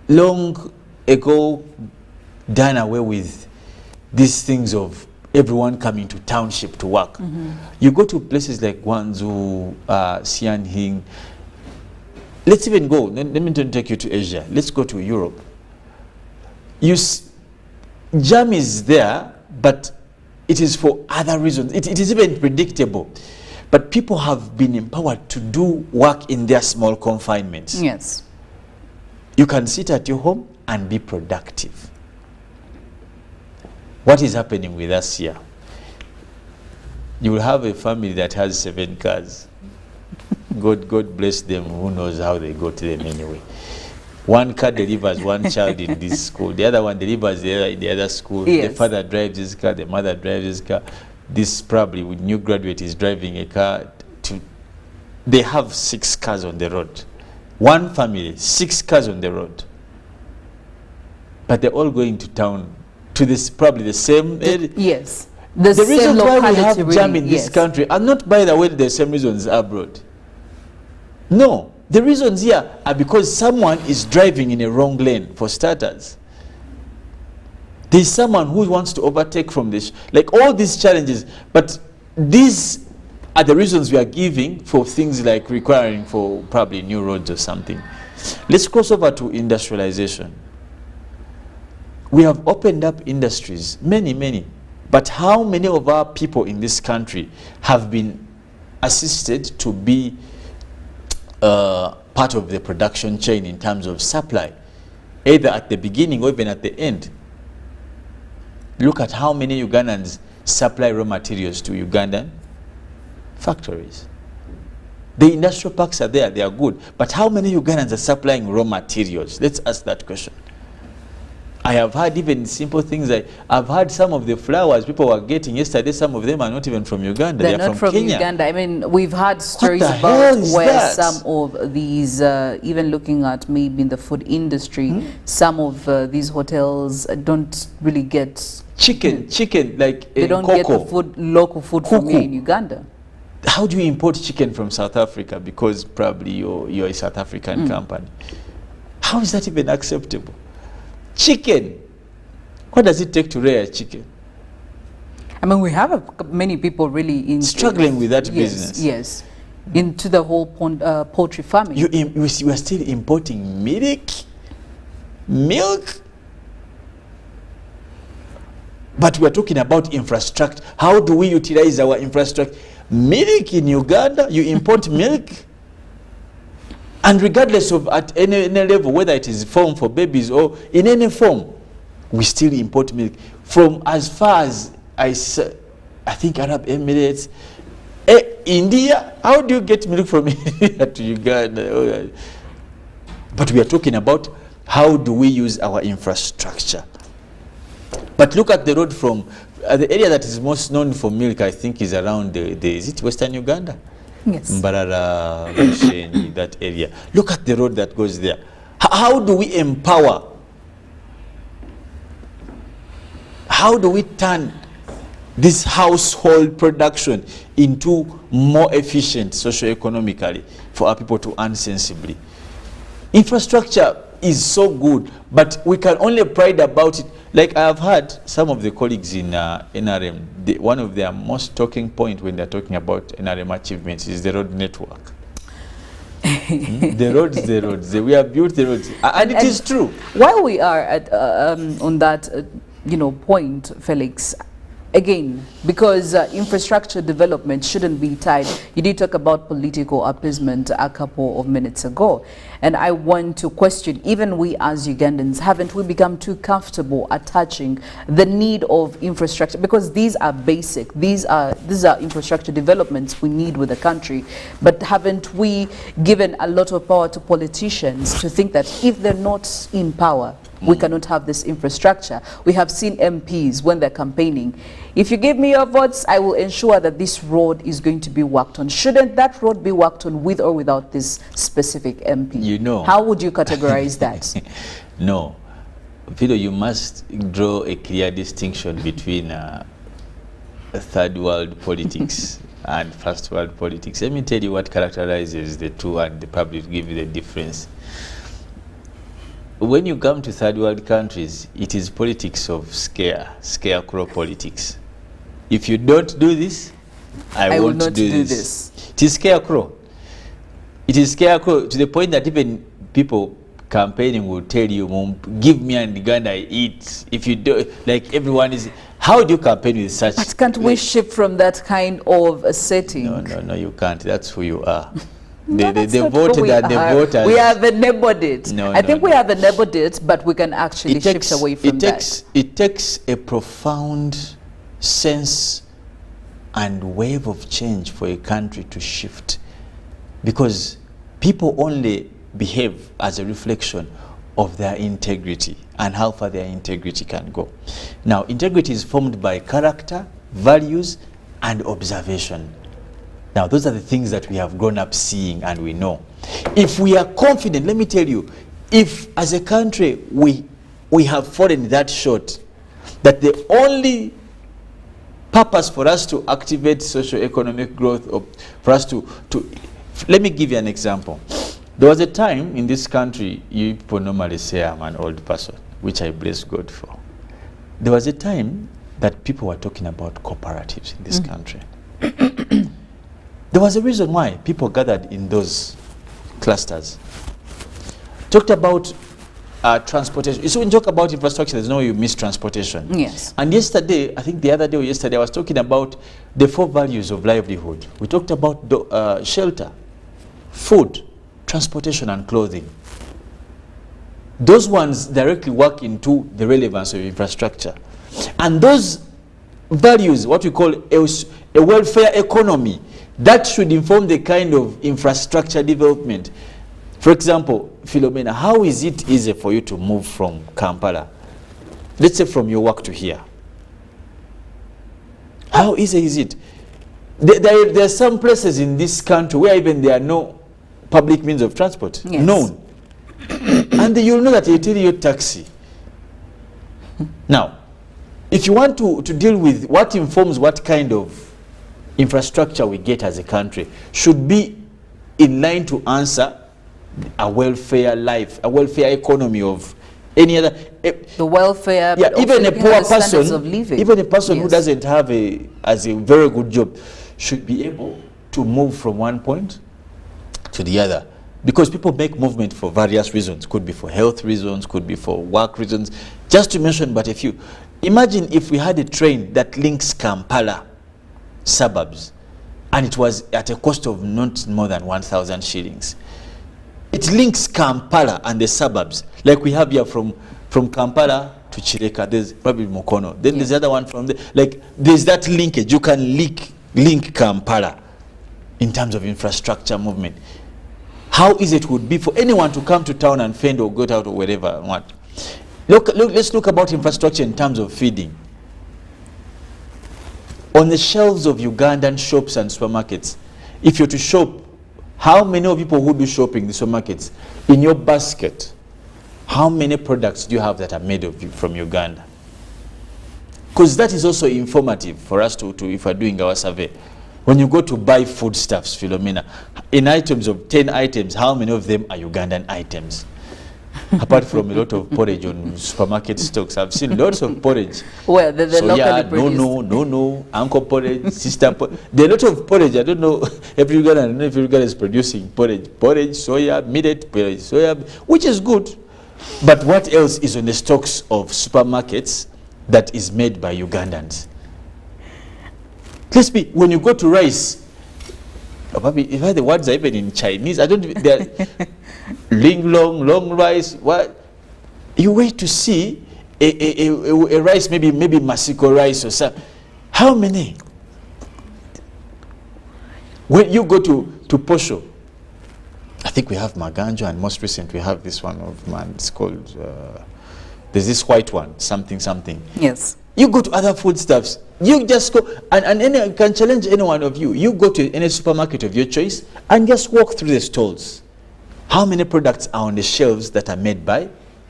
long ago done away with these things of everyone coming to township to work. You go to places like Guangzhou, Xianhing. Let's even go, let me take you to Asia. Let's go to Europe. Jam is there, but it is for other reasons. It is even predictable. But people have been empowered to do work in their small confinements. Yes. You can sit at your home and be productive. What is happening with us here? You will have a family that has 7 cars. God bless them. Who knows how they got them anyway. One car delivers one child in this school. The other one delivers in the other school. Yes. The father drives his car. The mother drives his car. This probably with new graduate is driving a car. They have 6 cars on the road. One family, 6 cars on the road. But they're all going to town, to this probably the same area. Yes. The reasons why we have really, jam in this country are not, by the way, the same reasons abroad. No, the reasons here are because someone is driving in a wrong lane, for starters. There's someone who wants to overtake from this, like all these challenges. But these are the reasons we are giving for things like requiring for probably new roads or something. Let's cross over to industrialization. We have opened up industries, many. But how many of our people in this country have been assisted to be part of the production chain in terms of supply, either at the beginning or even at the end? Look at how many Ugandans supply raw materials to Ugandan factories. The industrial parks are there, they are good. But how many Ugandans are supplying raw materials? Let's ask that question. I have heard even simple things like, I've heard some of the flowers people were getting yesterday, some of them are not even from Uganda, They're they are not from Kenya. Uganda. I mean, we've had stories the about hell is where that? some of these, even looking at maybe in the food industry, some of these hotels don't really get Chicken, like they don't get the food, local food from here in Uganda. How do you import chicken from South Africa because probably you're a South African company? How is that even acceptable? Chicken. What does it take to rear a chicken? I mean, we have many people really struggling with that business. Yes, into the whole poultry farming. You are still importing milk. But we're talking about infrastructure. How do we utilize our infrastructure? Milk in Uganda, you import milk. And regardless of at any level, whether it is form for babies or in any form, we still import milk. From as far as I think Arab Emirates, India, how do you get milk from India to Uganda? But we are talking about how do we use our infrastructure. But look at the road from the area that is most known for milk, I think, is around is it Western Uganda? Yes. Mbarara, Bushenyi, that area. Look at the road that goes there. How do we empower? How do we turn this household production into more efficient socio-economically for our people to earn sensibly? Infrastructure is so good, but we can only pride about it. Like I have heard some of the colleagues in NRM, one of their most talking point when they're talking about NRM achievements is the road network. The roads, we have built the roads, and it is true. While we are at on that, point, Felix, again, because infrastructure development shouldn't be tied. You did talk about political appeasement a couple of minutes ago, and I want to question, even we as Ugandans, haven't we become too comfortable attaching the need of infrastructure, because these are basic, these are infrastructure developments we need with the country, but haven't we given a lot of power to politicians to think that if they're not in power, we cannot have this infrastructure? We have seen MPs when they're campaigning, if you give me your votes, I will ensure that this road is going to be worked on. Shouldn't that road be worked on with or without this specific MP? You know. How would you categorize that? No. Vito, you must draw a clear distinction between third world politics and first world politics. Let me tell you what characterizes the two, and the public give you the difference. When you come to third world countries, it is politics of scarecrow politics. If you don't do this, I will won't not do this. It is scarecrow. It is scarecrow to the point that even people campaigning will tell you, give me and Uganda I eat. If you do, like everyone is, how do you campaign with such? But can't we shift from that kind of a setting? No, you can't. That's who you are. No, they voted and the voters. We have enabled it. I think we have enabled it, but we can actually shift away from that. It takes a profound sense and wave of change for a country to shift, because people only behave as a reflection of their integrity and how far their integrity can go. Now, integrity is formed by character, values, and observation. Now, those are the things that we have grown up seeing and we know. If we are confident, let me tell you, if as a country we have fallen that short, that the only purpose for us to activate socio-economic growth, or for us to let me give you an example. There was a time in this country, you people normally say I'm an old person, which I bless God for. There was a time that people were talking about cooperatives in this country. There was a reason why people gathered in those clusters. Talked about transportation. So when you talk about infrastructure, there's no way you miss transportation. Yes. And yesterday, I think the other day or yesterday, I was talking about the 4 values of livelihood. We talked about shelter, food, transportation, and clothing. Those ones directly work into the relevance of infrastructure. And those values, what we call a welfare economy, that should inform the kind of infrastructure development. For example, Philomena, how is it easy for you to move from Kampala, let's say from your work to here? How easy is it? There are some places in this country where even there are no public means of transport. Yes. None. And you'll know that you tell your taxi. Now, if you want to deal with what informs what kind of infrastructure we get as a country, should be in line to answer a welfare life, a welfare economy of any other. The welfare, yeah, but even a poor person, of living. even a person Yes. who doesn't have a very good job, should be able to move from one point to the other. Because people make movement for various reasons. Could be for health reasons, could be for work reasons. Just to mention but a few. Imagine if we had a train that links Kampala suburbs, and it was at a cost of not more than 1,000 shillings. It links Kampala and the suburbs, like we have here from Kampala to Chireka. There's probably Mukono. Then there's the other one from there. Like there's that linkage. You can link Kampala in terms of infrastructure movement. How easy it would be for anyone to come to town and fend or go out or wherever. What? Let's look about infrastructure in terms of feeding. On the shelves of Ugandan shops and supermarkets, if you're to shop, how many of people who do shopping in the supermarkets, in your basket, how many products do you have that are made from Uganda? Because that is also informative for us to if we're doing our survey. When you go to buy foodstuffs, Philomena, in items of 10 items, how many of them are Ugandan items? Apart from a lot of porridge on supermarket stocks, I've seen lots of porridge. Well, the locally produced. No, uncle porridge, sister porridge. There are a lot of porridge. I don't know if Uganda is producing porridge, soya, millet, porridge, soya, which is good. But what else is on the stocks of supermarkets that is made by Ugandans? Let's be, when you go to rice, if the words are even in Chinese, I don't, they're ling long, long rice, what? You wait to see a rice, maybe Masiko rice or something. How many? When you go to Posho, I think we have Maganjo, and most recent we have this one of man, it's called, there's this white one, something. Yes. You go to other foodstuffs, you just go, and any, can challenge any one of you. You go to any supermarket of your choice and just walk through the stalls. How many products are on the shelves that are made by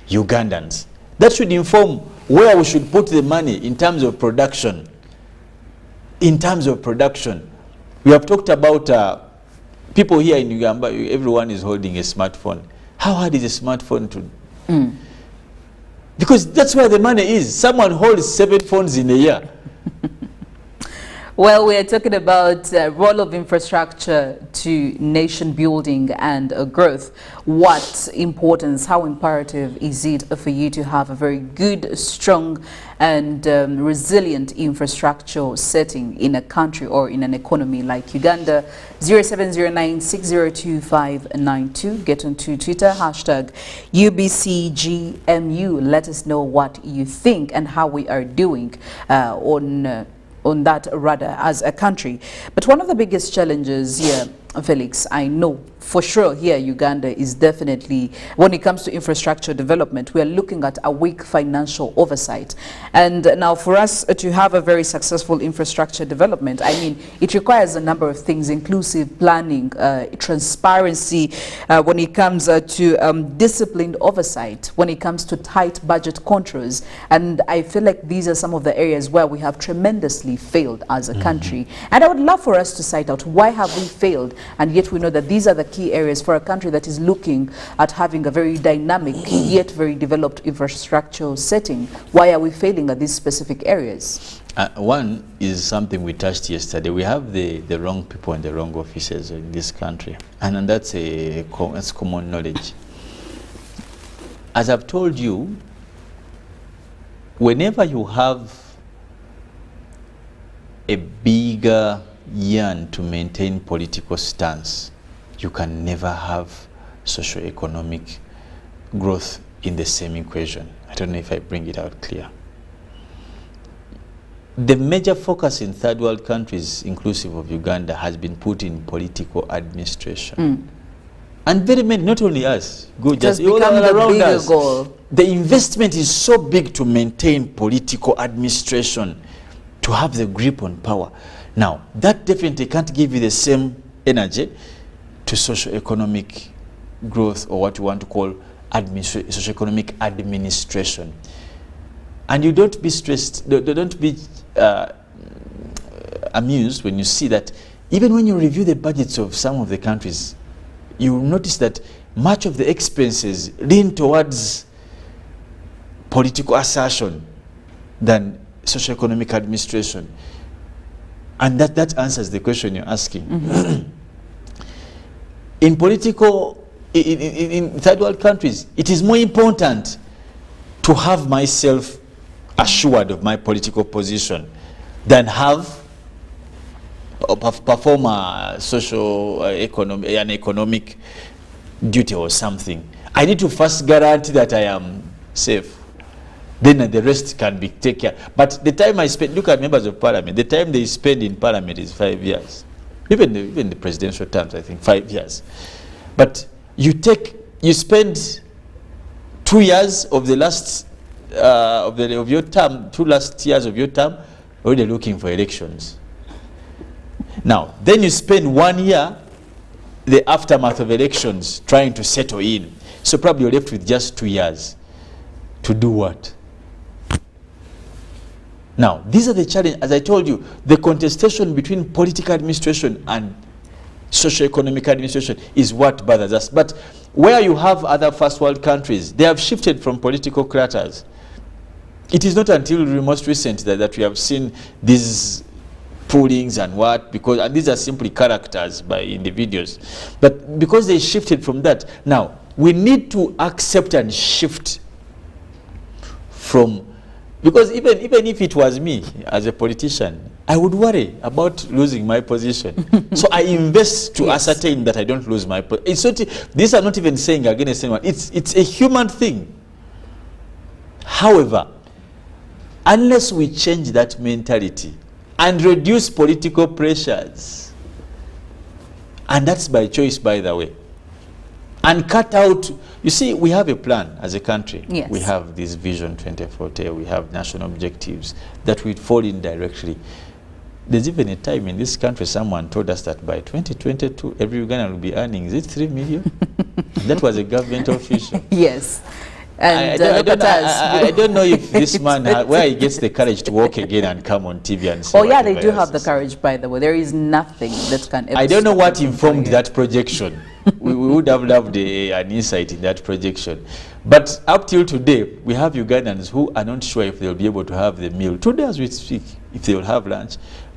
Ugandans? That should inform where we should put the money in terms of production. In terms of production. We have talked about people here in Uganda, everyone is holding a smartphone. How hard is a smartphone to... Because that's where the money is. Someone holds 7 phones in a year. Well, we are talking about role of infrastructure to nation building and growth. What importance, how imperative is it for you to have a very good, strong and resilient infrastructure setting in a country or in an economy like Uganda? 0709602592. Get onto Twitter, hashtag UBCGMU. Let us know what you think and how we are doing on that rather as a country. But one of the biggest challenges here, Felix, I know for sure here Uganda is definitely, when it comes to infrastructure development, we are looking at a weak financial oversight. And now for us to have a very successful infrastructure development, I mean, it requires a number of things, inclusive planning, transparency, when it comes to disciplined oversight, when it comes to tight budget controls. And I feel like these are some of the areas where we have tremendously failed as a country. And I would love for us to cite out why have we failed, and yet we know that these are the key areas for a country that is looking at having a very dynamic yet very developed infrastructure setting. Why are we failing at these specific areas? One is something we touched yesterday. We have the wrong people and the wrong officers in this country, and that's common knowledge. As I've told you, whenever you have a bigger yearn to maintain political stance, you can never have socio-economic growth in the same equation. I don't know if I bring it out clear. The major focus in third world countries, inclusive of Uganda, has been put in political administration. And very many, not only us, go just all around us. Goal. The investment is so big to maintain political administration, to have the grip on power. Now, that definitely can't give you the same energy to socio-economic growth, or what you want to call socio-economic administration. And you don't be stressed, don't be amused when you see that even when you review the budgets of some of the countries, you will notice that much of the expenses lean towards political assertion than socio-economic administration. And that answers the question you're asking. In third world countries, it is more important to have myself assured of my political position than perform a an economic duty or something. I need to first guarantee that I am safe. Then the rest can be taken care. But the time I spend, look at members of parliament, the time they spend in parliament is 5 years. Even the presidential terms, I think 5 years. But you spend 2 years of the last of your term, 2 last years of your term, already looking for elections. Now, then you spend 1 year, the aftermath of elections, trying to settle in. So probably you're left with just 2 years to do what? Now, these are the challenges. As I told you, the contestation between political administration and socio-economic administration is what bothers us. But where you have other first world countries, they have shifted from political clatters. It is not until most recent that we have seen these poolings and what, and these are simply characters by individuals. But because they shifted from that, now we need to accept and shift from, because even if it was me as a politician, I would worry about losing my position. So I invest to ascertain that I don't lose my position. These are not even saying against anyone. It's a human thing. However, unless we change that mentality and reduce political pressures, and that's by choice, by the way, and cut out, you see, we have a plan as a country. Yes. We have this Vision 2040, we have national objectives that we fall in directly. There's even a time in this country someone told us that by 2022 every Ugandan will be earning, is it 3 million? That was a government official. Yes. And I don't know if this man, where he gets the courage to walk again and come on TV and say. Oh yeah, they do have the courage, by the way. There is nothing that can ever. I don't know what informed that projection. we would have loved an insight in that projection. But up till today, we have Ugandans who are not sure if they'll be able to have the meal. Today as we speak, if they will have lunch.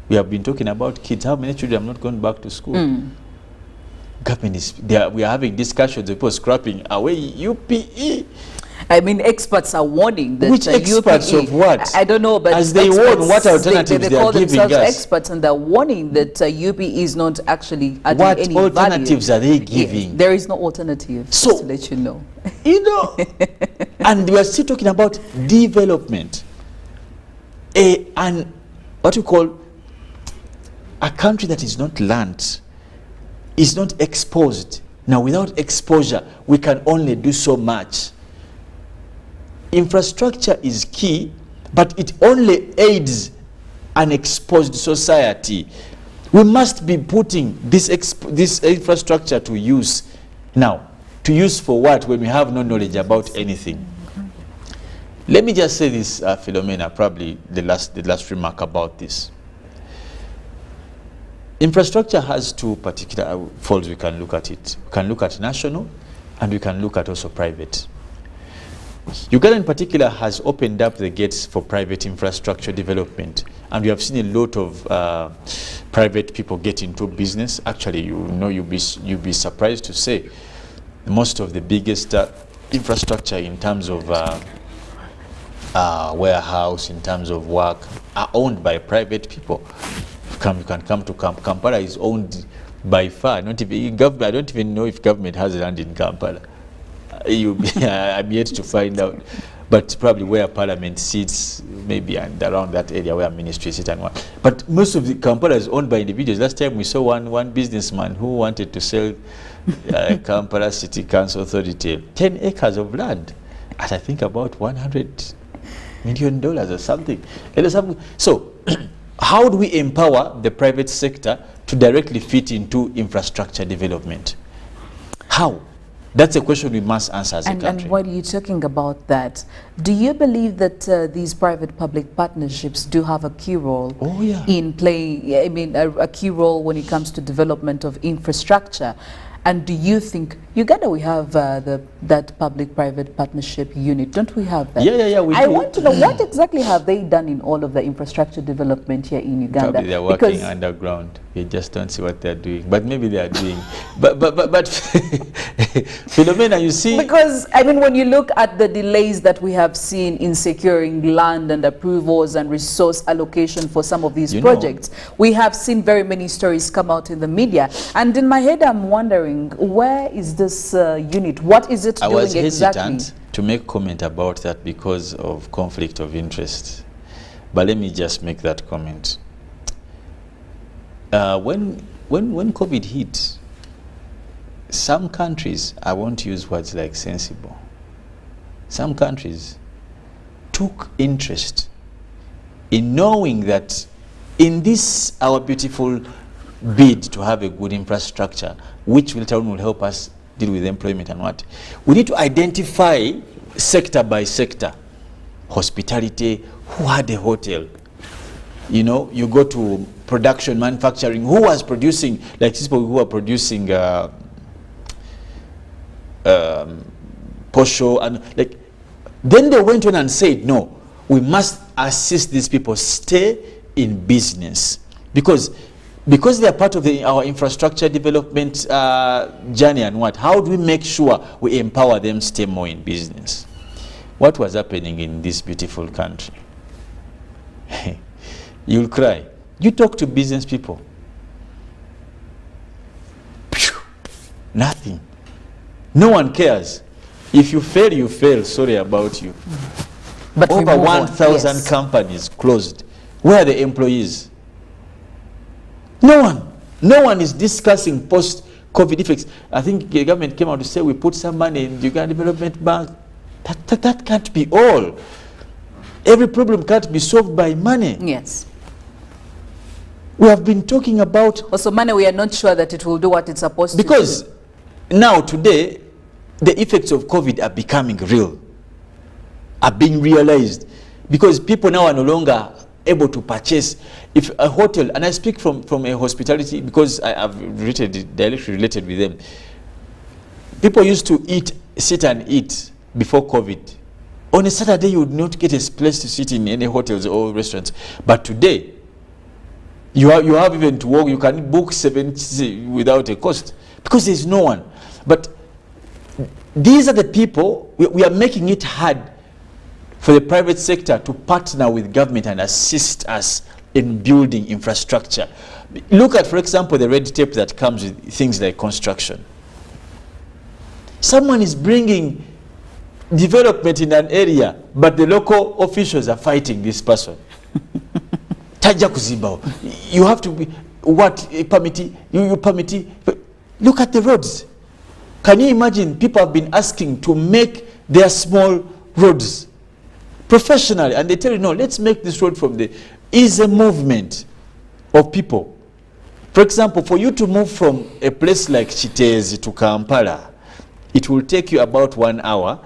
We have been talking about kids. How many children have not gone back to school? Government is there. We are having discussions of people scrapping away UPE. I mean, experts are warning that which experts UPE, of what? I don't know, but as they warn, what alternatives they call are giving themselves us? experts, and they're warning that UPE is not actually adding What any alternatives value. are they giving? There is no alternative. So, just to let you know, you know, and we are still talking about development. And what we call a country that is not learned, is not exposed. Now, without exposure, we can only do so much. Infrastructure is key, but it only aids an exposed society. We must be putting this infrastructure to use. Now, to use for what when we have no knowledge about anything? Let me just say this, Philomena, probably the last remark about this. Infrastructure has two particular folds we can look at it. We can look at national, and we can look at also private. Uganda in particular has opened up the gates for private infrastructure development, and we have seen a lot of private people get into business. Actually, you'll be surprised to say most of the biggest infrastructure in terms of warehouse, in terms of work, are owned by private people. You can come to Kampala is owned by far. Not even government. I don't even know if government has land in Kampala. I'm yet to find out, but probably where Parliament sits, maybe and around that area where ministries sit and what. But most of the Kampala is owned by individuals. Last time we saw one businessman who wanted to sell Kampala City Council Authority 10 acres of land at I think about $100 million or something. So, how do we empower the private sector to directly fit into infrastructure development? How? That's a question we must answer as a country. And while you're talking about that, do you believe that these private-public partnerships do have a key role in playing, I mean, a key role when it comes to development of infrastructure? And do you think, Uganda, we have that public-private partnership unit, don't we have that? Yeah, we do. I want to know, what exactly have they done in all of the infrastructure development here in Uganda? Probably they're working underground. You just don't see what they're doing. But maybe they are doing. but Philomena, you see... Because, I mean, when you look at the delays that we have seen in securing land and approvals and resource allocation for some of these projects, we have seen very many stories come out in the media. And in my head, I'm wondering, where is this unit? What is it doing exactly? I was hesitant to make comment about that because of conflict of interest. But let me just make that comment. When COVID hit, some countries, I won't use words like sensible, some countries took interest in knowing that in this, our beautiful bid to have a good infrastructure, which will help us deal with employment and what, we need to identify sector by sector. Hospitality, who had a hotel? You know, you go to production, manufacturing, who was producing, like people who are producing posho, and like, then they went on and said, no, we must assist these people stay in business, because they are part of our infrastructure development journey and what, how do we make sure we empower them to stay more in business? What was happening in this beautiful country? You'll cry. You talk to business people. Phew, nothing. No one cares. If you fail, you fail. Sorry about you. But we over move on. 1,000 Yes. companies closed. Where are the employees? No one. No one is discussing post-COVID effects. I think the government came out to say we put some money in the Uganda Development Bank. That can't be all. Every problem can't be solved by money. Yes. We have been talking about... Also money, we are not sure that it will do what it's supposed to do. Because now, today, the effects of COVID are becoming real, are being realized. Because people now are no longer able to purchase. If a hotel, and I speak from a hospitality, because I have directly related with them. People used to sit and eat before COVID. On a Saturday, you would not get a place to sit in any hotels or restaurants. But today, you have even to walk, you can book 70 without a cost, because there's no one. But these are the people, we are making it hard for the private sector to partner with government and assist us in building infrastructure. Look at, for example, the red tape that comes with things like construction. Someone is bringing development in an area, but the local officials are fighting this person. Taja kuzibao. You have to be, what, permittee, you permittee. Look at the roads. Can you imagine people have been asking to make their small roads professionally, and they tell you, no, let's make this road from the... Is a movement of people. For example, for you to move from a place like Chitezi to Kampala, it will take you about 1 hour.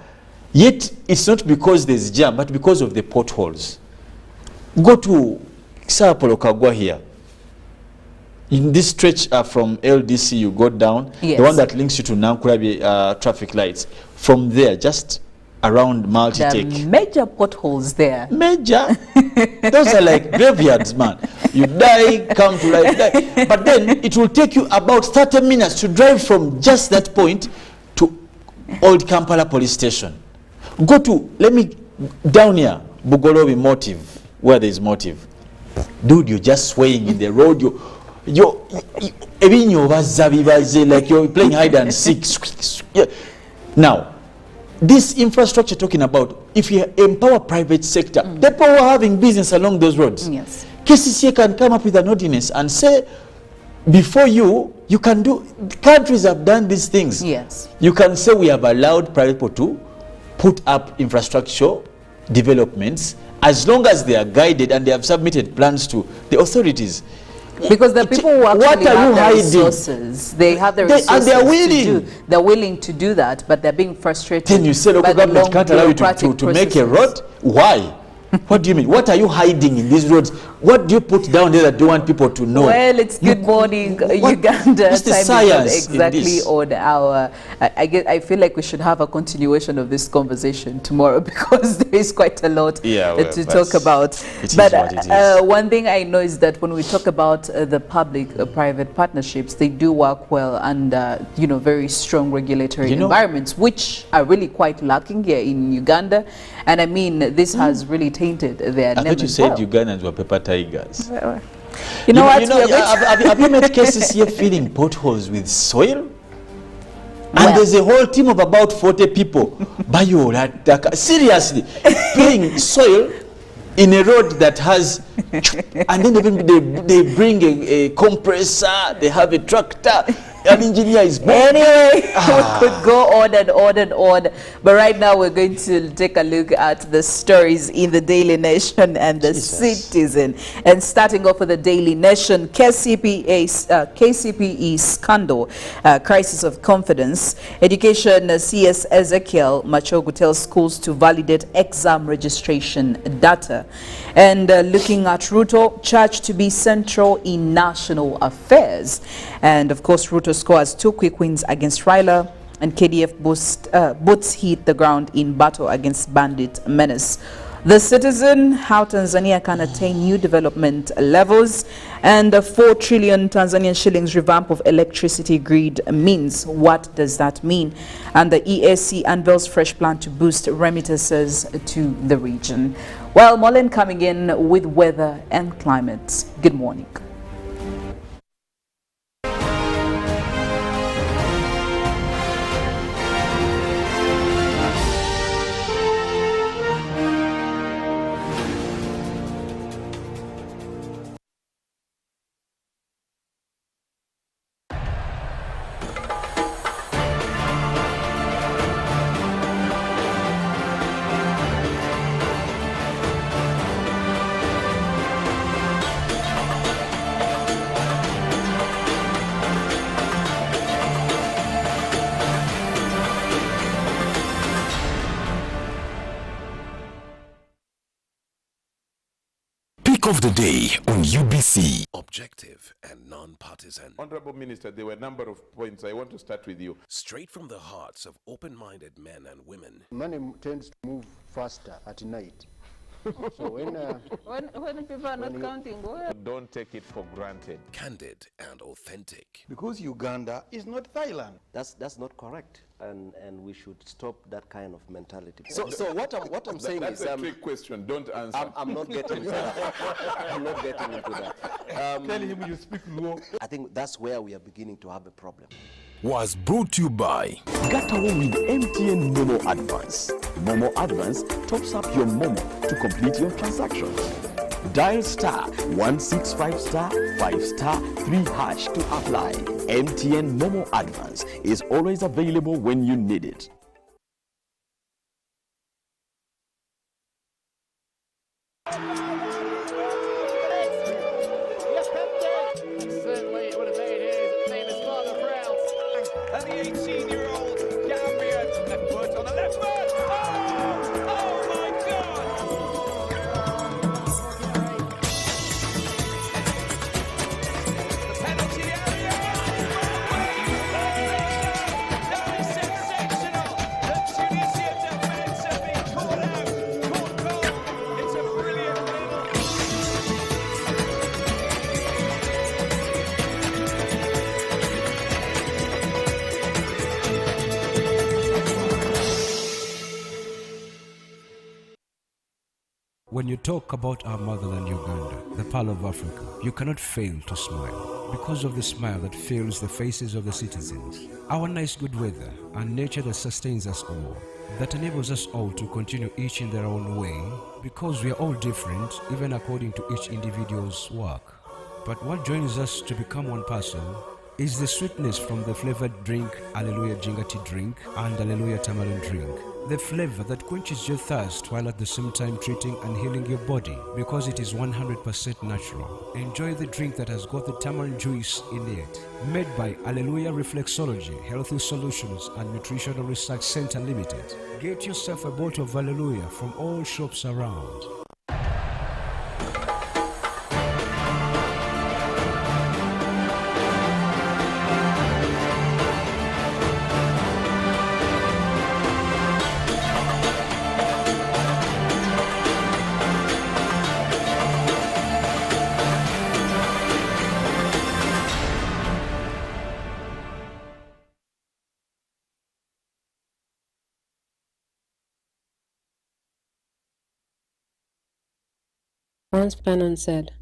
Yet, it's not because there's jam, but because of the potholes. Go to Sapolo Kagwa here. In this stretch from LDC, you go down, yes, the one that links you to Nankurabi traffic lights. From there, just around Multitech. There are major potholes there. Major. Those are like graveyards, man. You die, come to life, die. But then it will take you about 30 minutes to drive from just that point to Old Kampala police station. Go to, let me, down here, Bugolobi Motive, where there is Motive. Dude, you're just swaying in the road. Like you're playing hide and seek. Now, this infrastructure talking about, if you empower private sector, the people who are having business along those roads, Yes. KCCA can come up with an ordinance and say, before you can do, countries have done these things. Yes. You can say we have allowed private people to put up infrastructure developments as long as they are guided and they have submitted plans to the authorities. Because the people who actually What are have you the hiding? resources, they have the And resources they are willing. they're willing to do that, but they're being frustrated. Then you say local by the government long can't allow you bureaucratic to make a processes. road? Why? What do you mean? What are you hiding in these roads? What do you put down there that you want people to know? Well, it's good morning, What- Uganda. what's the Time is science in exactly this? on our. I feel like we should have a continuation of this conversation tomorrow because there is quite a lot Yeah, to talk about. it is But what it is. one thing I know is that when we talk about the public-private partnerships, they do work well under very strong regulatory environments, which are really quite lacking here in Uganda. And I mean, this has really tainted their I name thought you as said well. Ugandans were paper tigers. You know what? We are going to- Have you met cases here filling potholes with soil? And Well- there's a whole team of about 40 people. Seriously, filling soil in a road that has, and then they bring a compressor, they have a tractor, an engineer is Anyway, we could go on and on and on. But right now we're going to take a look at the stories in the Daily Nation and the Citizen. And starting off with the Daily Nation, KCPE scandal, crisis of confidence. Education CS Ezekiel Machogu tells schools to validate exam registration data. And looking at Ruto, church to be central in national affairs. And of course, Ruto scores 2 quick wins against Raila, and KDF boots hit the ground in battle against bandit menace. The Citizen, how Tanzania can attain new development levels, and the 4 trillion Tanzanian shillings revamp of electricity grid means. What does that mean? And the EAC unveils fresh plan to boost remittances to the region. Well, Molen coming in with weather and climate. Good morning. Of the day on UBC. Objective and non-partisan. Honorable Minister, there were a number of points. I want to start with you. Straight from the hearts of open-minded men and women. Money tends to move faster at night. So when people are not counting, Don't take it for granted. Candid and authentic. because Uganda is not Thailand. That's not correct, and we should stop that kind of mentality. So what I'm saying That's is a trick question. Don't answer. I'm not getting into that. I'm not getting into that. Tell him you speak low. I think that's where we are beginning to have a problem. Was brought to you by Get away with MTN Momo Advance. Momo Advance tops up your Momo to complete your transaction. Dial star 165 star 5 star 3 hash to apply. MTN Momo Advance is always available when you need it. Certainly it would have made his famous father proud. And the 18-year-old Gambian left foot on the left foot. Oh my God! The penalty area. That is sensational. The Tunisian defence have been caught out. Caught goal. It's a brilliant little. When you talk about our motherland Uganda, the pearl of Africa, you cannot fail to smile because of the smile that fills the faces of the citizens. Our nice good weather and nature that sustains us all, that enables us all to continue each in their own way because we are all different even according to each individual's work. But what joins us to become one person is the sweetness from the flavored drink Alleluia Jingati drink and Alleluia Tamarind drink. The flavor that quenches your thirst while at the same time treating and healing your body because it is 100% natural. Enjoy the drink that has got the tamarind juice in it. Made by Alleluia Reflexology, Healthy Solutions and Nutritional Research Center Limited. Get yourself a bottle of Alleluia from all shops around. Frantz Fanon said,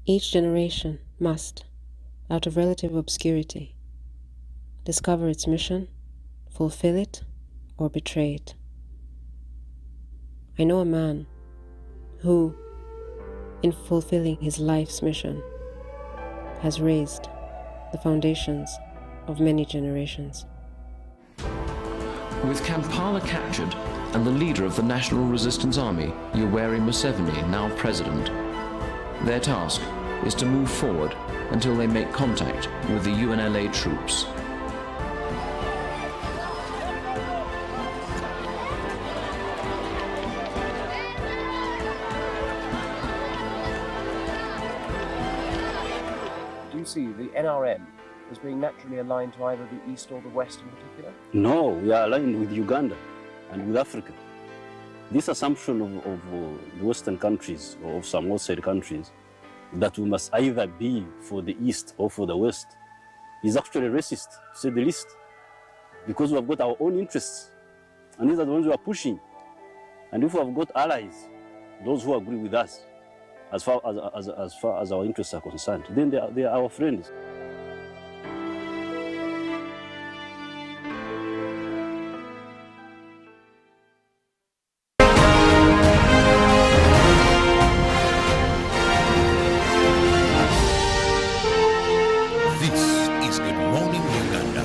"Each generation must, out of relative obscurity, discover its mission, fulfill it, or betray it." I know a man who, in fulfilling his life's mission, has raised the foundations of many generations. With Kampala captured and the leader of the National Resistance Army, Yoweri Museveni, now president, their task is to move forward until they make contact with the UNLA troops. Do you see the NRM as being naturally aligned to either the East or the West in particular? No, we are aligned with Uganda and with Africa. This assumption of the Western countries, or of some outside countries, that we must either be for the East or for the West, is actually racist, to say the least, because we have got our own interests, and these are the ones we are pushing. And if we have got allies those who agree with us, as far as our interests are concerned, then they are our friends. This is Good Morning Uganda.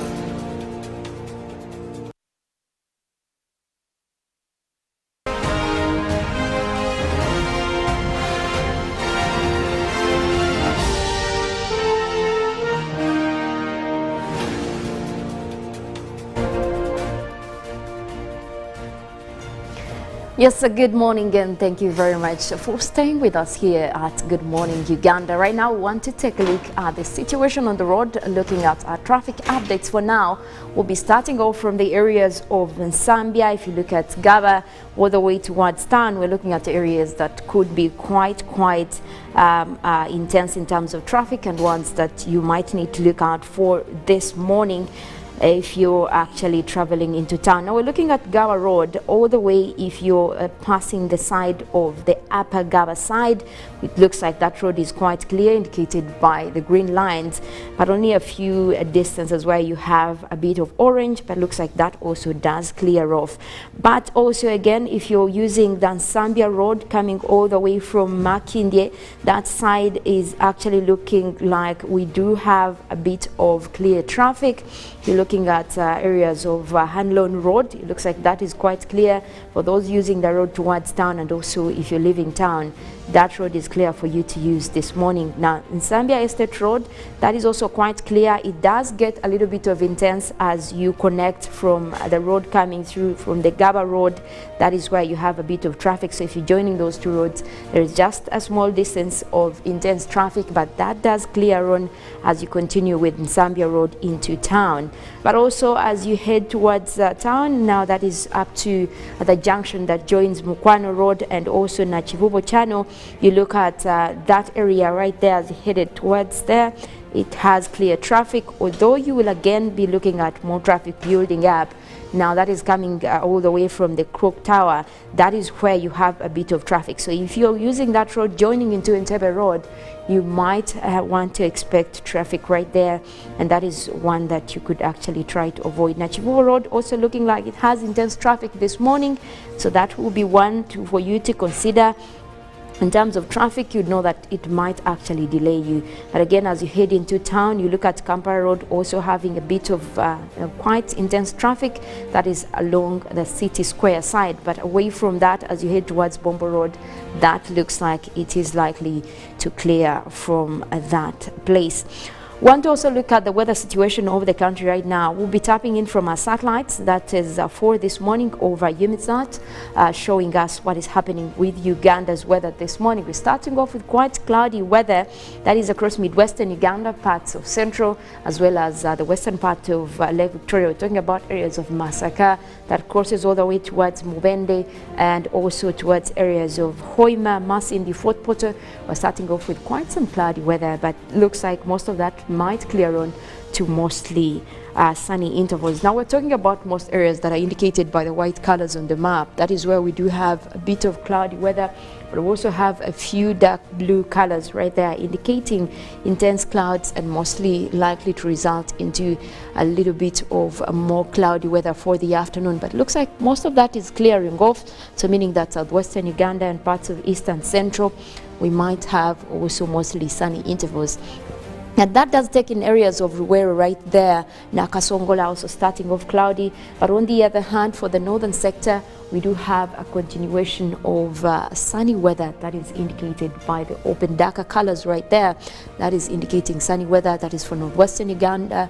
Yes, good morning and thank you very much for staying with us here at Good Morning Uganda. Right now, we want to take a look at the situation on the road, looking at our traffic updates. For now, we'll be starting off from the areas of Nsambya. If you look at Gaba all the way towards town, we're looking at the areas that could be quite intense in terms of traffic, and ones that you might need to look out for this morning if you're actually traveling into town. Now we're looking at Gaba Road all the way. If you're passing the side of the upper Gaba side, it looks like that road is quite clear, indicated by the green lines, but only a few distances where you have a bit of orange, but looks like that also does clear off. But also again, if you're using the Nsambya Road coming all the way from Makindye, that side is actually looking like we do have a bit of clear traffic. You're looking at areas of Hanlon Road. It looks like that is quite clear for those using the road towards town, and also if you're leaving town, that road is clear for you to use this morning. Now, in Nsambya Estate Road, that is also quite clear. It does get a little bit of intense as you connect from the road coming through from the Gaba Road. That is where you have a bit of traffic. So if you're joining those two roads, there is just a small distance of intense traffic, but that does clear on as you continue with Nsambya Road into town. But also as you head towards town, now that is up to the junction that joins Mukwano Road and also Nachivubo Channel, you look at that area right there as you headed towards there. It has clear traffic, although you will again be looking at more traffic building up. Now that is coming all the way from the Crook Tower. That is where you have a bit of traffic. So if you're using that road joining into Entebbe Road, you might want to expect traffic right there, and that is one that you could actually try to avoid. Nachivubo Road also looking like it has intense traffic this morning, so that will be one for you to consider. In terms of traffic, you know that it might actually delay you. But again, as you head into town, you look at Kampala Road also having a bit of quite intense traffic that is along the City Square side. But away from that, as you head towards Bombo Road, that looks like it is likely to clear from that place. Want to also look at the weather situation over the country right now. We'll be tapping in from our satellites. That is for this morning over UMISAT, showing us what is happening with Uganda's weather this morning. We're starting off with quite cloudy weather that is across midwestern Uganda, parts of central, as well as the western part of Lake Victoria. We're talking about areas of Masaka that crosses all the way towards Mubende, and also towards areas of Hoima, Masindi, Fort Portal. We're starting off with quite some cloudy weather, but looks like most of that might clear on to mostly sunny intervals. Now we're talking about most areas that are indicated by the white colors on the map. That is where we do have a bit of cloudy weather, but we also have a few dark blue colors right there indicating intense clouds and mostly likely to result into a little bit of a more cloudy weather for the afternoon. But looks like most of that is clearing off, so meaning that southwestern Uganda and parts of eastern central, we might have also mostly sunny intervals. And that does take in areas of Ruwero right there, Nakasongola also starting off cloudy. But on the other hand, for the northern sector, we do have a continuation of sunny weather that is indicated by the open darker colors right there. That is indicating sunny weather. That is for northwestern Uganda,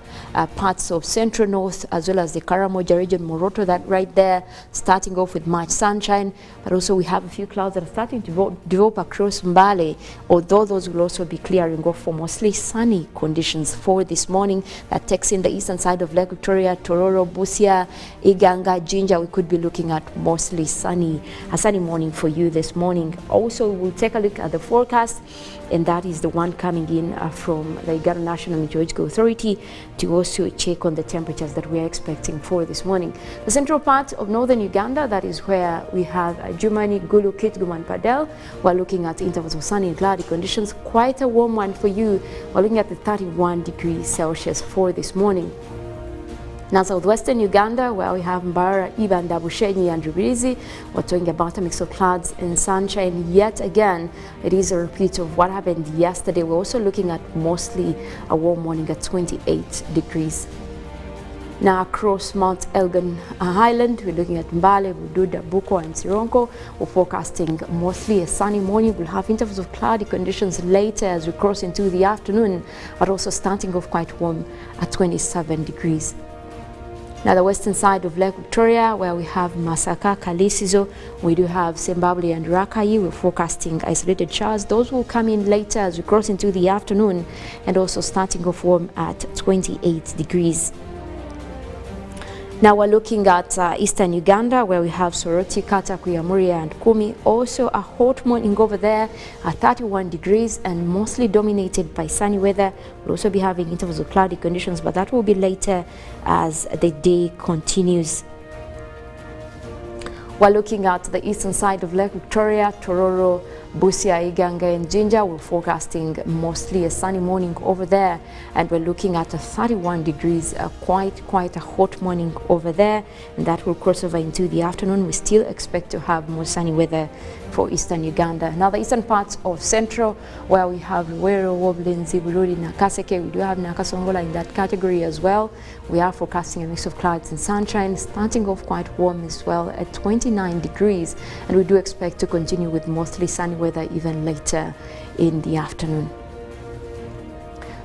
parts of central north, as well as the Karamoja region, Moroto, that right there, starting off with much sunshine. But also we have a few clouds that are starting to develop across Mbale, although those will also be clearing off for mostly sunny sunny conditions for this morning. That takes in the eastern side of Lake Victoria, Tororo, Busia, Uganda, Jinja. We could be looking at mostly a sunny morning for you this morning. Also, we'll take a look at the forecast, and that is the one coming in from the Uganda National Meteorological Authority to also check on the temperatures that we are expecting for this morning. The central part of northern Uganda, that is where we have Jumani, Gulu, Kitgum and Padel. We're looking at intervals of sunny and cloudy conditions. Quite a warm one for you. We're looking at the 31 degrees Celsius for this morning. Now, southwestern Uganda, where we have Mbara, Ibanda, Bushenyi and Rubirizi, we're talking about a mix of clouds and sunshine. Yet again, it is a repeat of what happened yesterday. We're also looking at mostly a warm morning at 28 degrees. Now, across Mount Elgon Highland, we're looking at Mbale, Bududa, Buko and Sironko. We're forecasting mostly a sunny morning. We'll have intervals of cloudy conditions later as we cross into the afternoon, but also starting off quite warm at 27 degrees. Now, the western side of Lake Victoria, where we have Masaka, Kalisizo, we do have Zimbabwe and Rakai. We're forecasting isolated showers. Those will come in later as we cross into the afternoon, and also starting off warm at 28 degrees. Now we're looking at eastern Uganda, where we have Soroti, Kata, Kuyamuria and Kumi. Also a hot morning over there at 31 degrees and mostly dominated by sunny weather. We'll also be having intervals of cloudy conditions, but that will be later as the day continues. We're looking at the eastern side of Lake Victoria, Tororo, Busia, Iganga and Jinja. We're forecasting mostly a sunny morning over there, and we're looking at a 31 degrees, quite a hot morning over there, and that will cross over into the afternoon. We still expect to have more sunny weather for eastern Uganda. Now the eastern parts of central, where we have Luwero, Woblin, Ziburudi, Nakaseke, we do have Nakasongola in that category as well. We are forecasting a mix of clouds and sunshine, starting off quite warm as well at 29 degrees, and we do expect to continue with mostly sunny weather even later in the afternoon.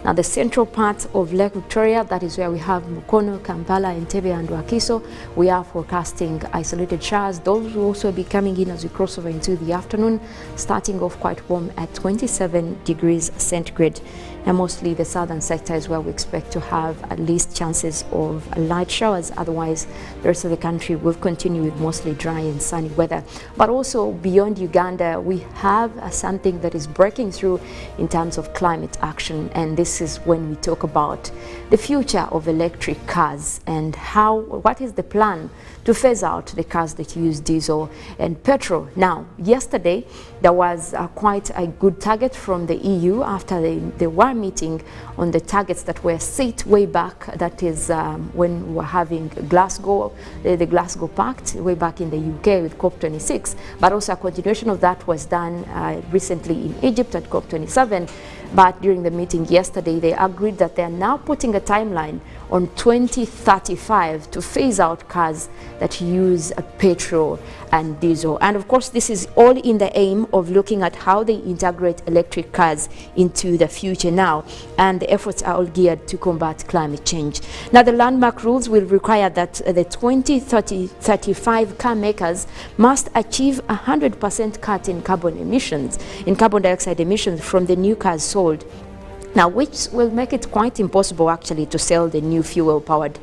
Now the central part of Lake Victoria, that is where we have Mukono, Kampala, Entebbe and Wakiso. We are forecasting isolated showers. Those will also be coming in as we cross over into the afternoon, starting off quite warm at 27 degrees centigrade. And mostly the southern sector is where we expect to have at least chances of light showers. Otherwise, the rest of the country will continue with mostly dry and sunny weather. But also beyond Uganda, we have something that is breaking through in terms of climate action. And this is when we talk about the future of electric cars and what is the plan to phase out the cars that use diesel and petrol. Now, yesterday, there was quite a good target from the EU after they were meeting on the targets that were set way back. That is when we were having Glasgow, the Glasgow Pact, way back in the UK with COP26. But also a continuation of that was done recently in Egypt at COP27. But during the meeting yesterday, they agreed that they are now putting a timeline on 2035 to phase out cars that use petrol and diesel. And of course, this is all in the aim of looking at how they integrate electric cars into the future now. And the efforts are all geared to combat climate change. Now, the landmark rules will require that the 2035 car makers must achieve 100% cut in carbon dioxide emissions from the new cars sold. Now, which will make it quite impossible actually to sell the new fuel-powered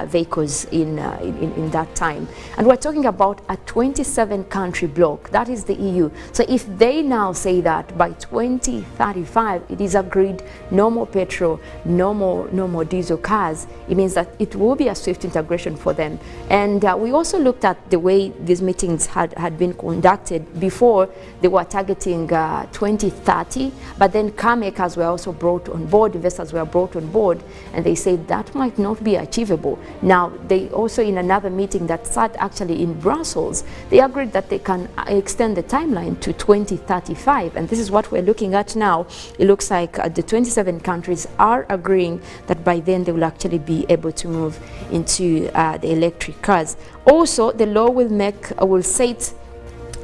vehicles in that time. And we're talking about a 27-country bloc, that is the EU. So if they now say that by 2035 it is agreed no more petrol, no more diesel cars, it means that it will be a swift integration for them. And we also looked at the way these meetings had been conducted. Before, they were targeting 2030, but then car makers were also brought on board, investors were brought on board, and they said that might not be achievable. Now, they also, in another meeting that sat actually in Brussels, they agreed that they can extend the timeline to 2035, and this is what we're looking at now. It looks like the 27 countries are agreeing that by then they will actually be able to move into the electric cars. Also, the law will set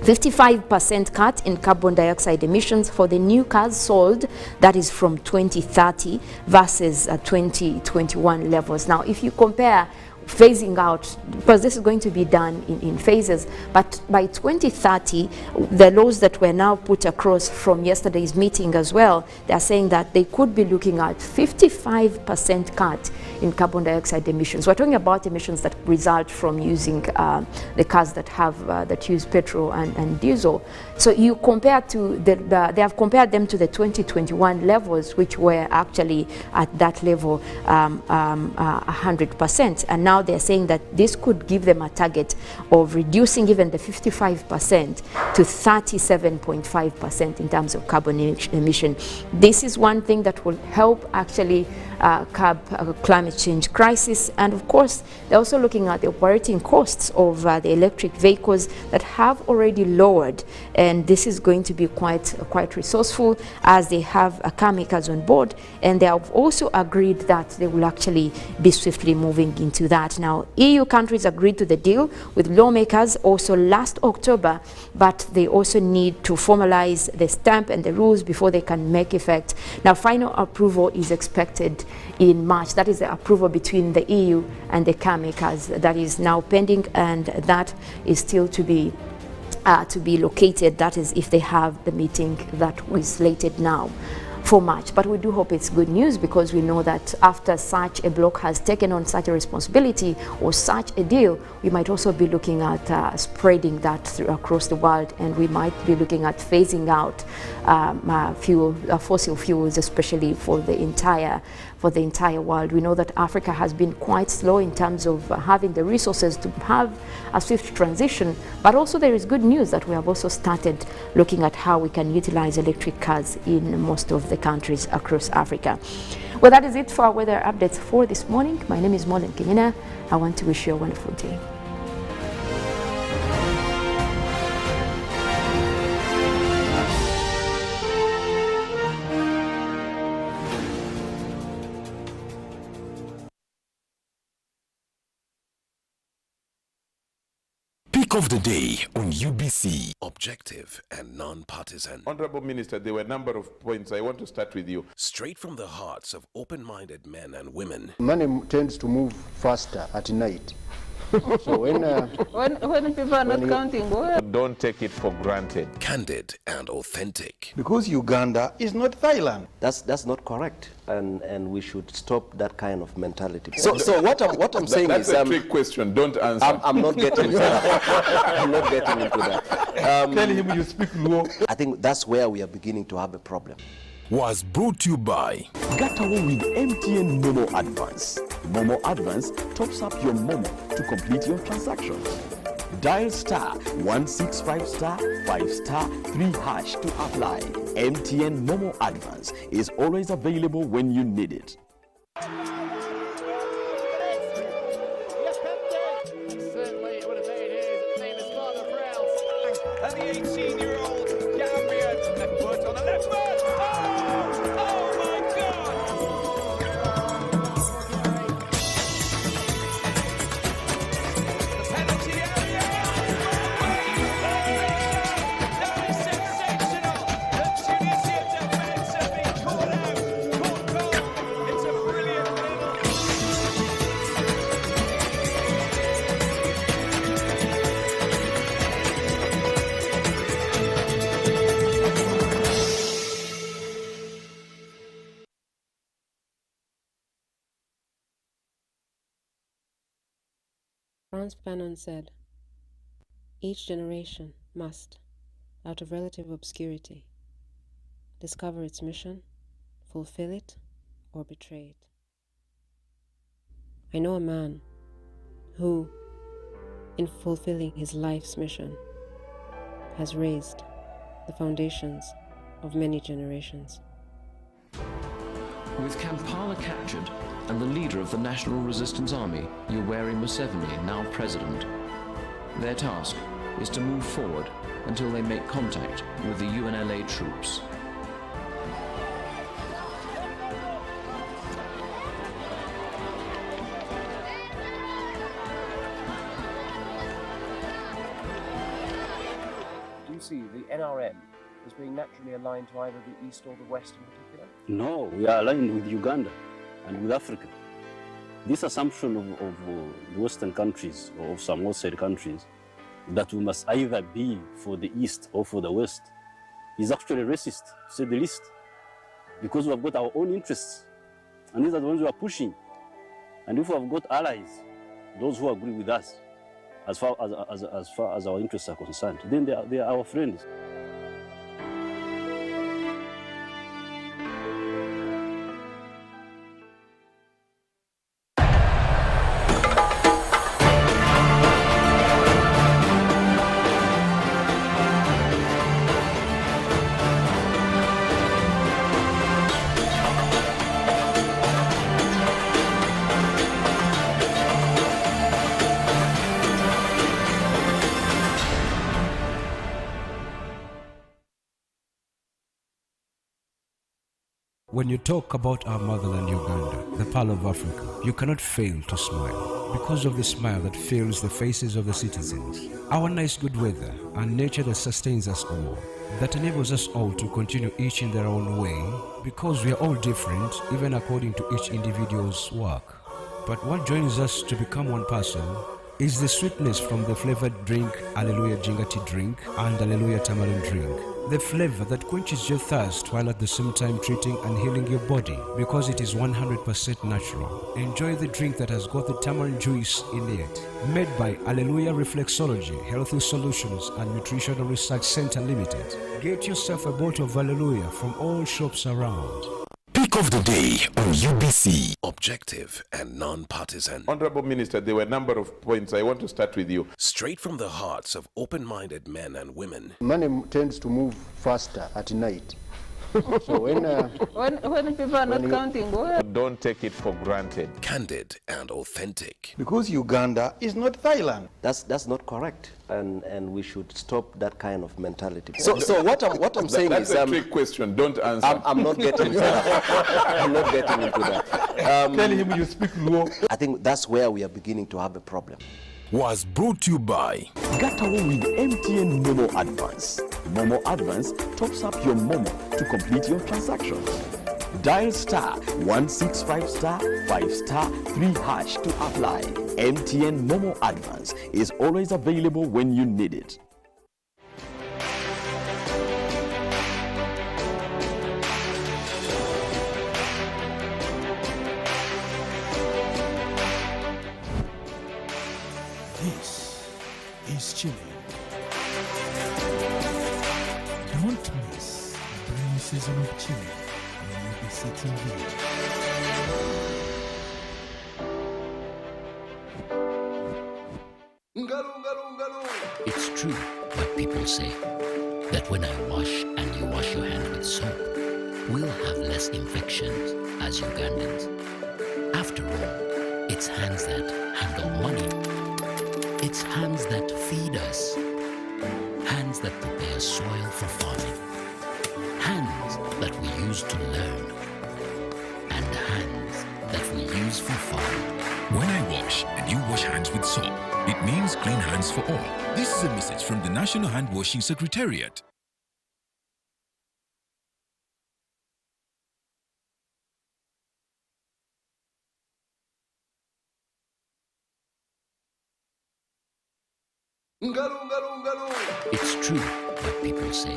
55% cut in carbon dioxide emissions for the new cars sold, that is from 2030 versus 2021 levels. Now, if you compare phasing out, because this is going to be done in phases. But by 2030, the laws that were now put across from yesterday's meeting as well, they are saying that they could be looking at 55% cut in carbon dioxide emissions. We're talking about emissions that result from using the cars that use petrol and diesel. So you compare to they have compared them to the 2021 levels, which were actually at that level 100%. And now they're saying that this could give them a target of reducing even the 55% to 37.5% in terms of carbon emission. This is one thing that will help actually curb climate change crisis. And of course, they're also looking at the operating costs of the electric vehicles that have already lowered. And this is going to be quite resourceful, as they have car makers on board. And they have also agreed that they will actually be swiftly moving into that. Now, EU countries agreed to the deal with lawmakers also last October, but they also need to formalize the stamp and the rules before they can make effect. Now, final approval is expected in March. That is the approval between the EU and the car makers that is now pending, and that is still to be located. That is if they have the meeting that was slated now for March. But we do hope it's good news, because we know that after such a bloc has taken on such a responsibility or such a deal, we might also be looking at spreading that across the world, and we might be looking at phasing out fossil fuels, especially for the entire world. We know that Africa has been quite slow in terms of having the resources to have a swift transition, but also there is good news that we have also started looking at how we can utilize electric cars in most of the countries across Africa. Well, that is it for our weather updates for this morning. My name is Molen Kenyina. I want to wish you a wonderful day. Pick of the day on UBC. Objective and non-partisan. Honorable Minister, there were a number of points. I want to start with you. Straight from the hearts of open-minded men and women. Money tends to move faster at night. So when people are not counting, don't take it for granted. Candid and authentic. Because Uganda is not Thailand. That's not correct, and we should stop that kind of mentality. So what I'm saying that's is a trick question. Don't answer. I'm not getting into that. I'm not getting into that. Tell him you speak Luo. I think that's where we are beginning to have a problem. Was brought to you by Get away with MTN Momo Advance. Momo Advance tops up your Momo to complete your transactions. Dial star 165 star 5 star 3 hash to apply. MTN Momo Advance is always available when you need it. Certainly it would have made his famous father proud. And the 18-year-old Gambian left foot on the left foot. Frantz Fanon said, "Each generation must, out of relative obscurity, discover its mission, fulfill it, or betray it." I know a man who, in fulfilling his life's mission, has raised the foundations of many generations. With Kampala captured and the leader of the National Resistance Army, Yoweri Museveni, now president, their task is to move forward until they make contact with the UNLA troops. Do you see the NRM as being naturally aligned to either the East or the West in particular? No, we are aligned with Uganda and with Africa. This assumption of the Western countries or of some outside countries that we must either be for the East or for the West is actually racist, to say the least, because we have got our own interests, and these are the ones we are pushing. And if we have got allies, those who agree with us, as far as our interests are concerned, then they are our friends. When you talk about our motherland Uganda, the pearl of Africa, you cannot fail to smile because of the smile that fills the faces of the citizens. Our nice good weather and nature that sustains us all, that enables us all to continue each in their own way, because we are all different even according to each individual's work. But what joins us to become one person is the sweetness from the flavored drink Alleluia Jingati drink and Alleluia Tamarind drink. The flavor that quenches your thirst while at the same time treating and healing your body because it is 100% natural. Enjoy the drink that has got the tamarind juice in it. Made by Alleluia Reflexology, Healthy Solutions and Nutritional Research Center Limited. Get yourself a bottle of Alleluia from all shops around. Pick of the day on UBC. Objective and non-partisan. Honorable Minister, there were a number of points. I want to start with you. Straight from the hearts of open-minded men and women. Money tends to move faster at night. So when people are not counting, don't take it for granted. Candid and authentic. Because Uganda is not Thailand. That's not correct, and we should stop that kind of mentality. So what I'm saying that's is a trick question. Don't answer. I'm not getting into that. I'm not getting into that. Tell him you speak Luo. I think that's where we are beginning to have a problem. Was brought to you by Get away with MTN Momo Advance. Momo Advance tops up your Momo to complete your transactions. Dial star 165 star 5 star 3 hash to apply. MTN Momo Advance is always available when you need it. This is Chilling. Don't miss a brand new season of Chilling on UBC TV. It's true what people say, that when I wash and you wash your hand with soap, we'll have less infections as Ugandans. After all, it's hands that handle money. It's hands that feed us. Hands that prepare soil for farming. Hands that we use to learn. And hands that we use for fun. When I wash and you wash hands with soap, it means clean hands for all. This is a message from the National Hand Washing Secretariat. It's true what people say,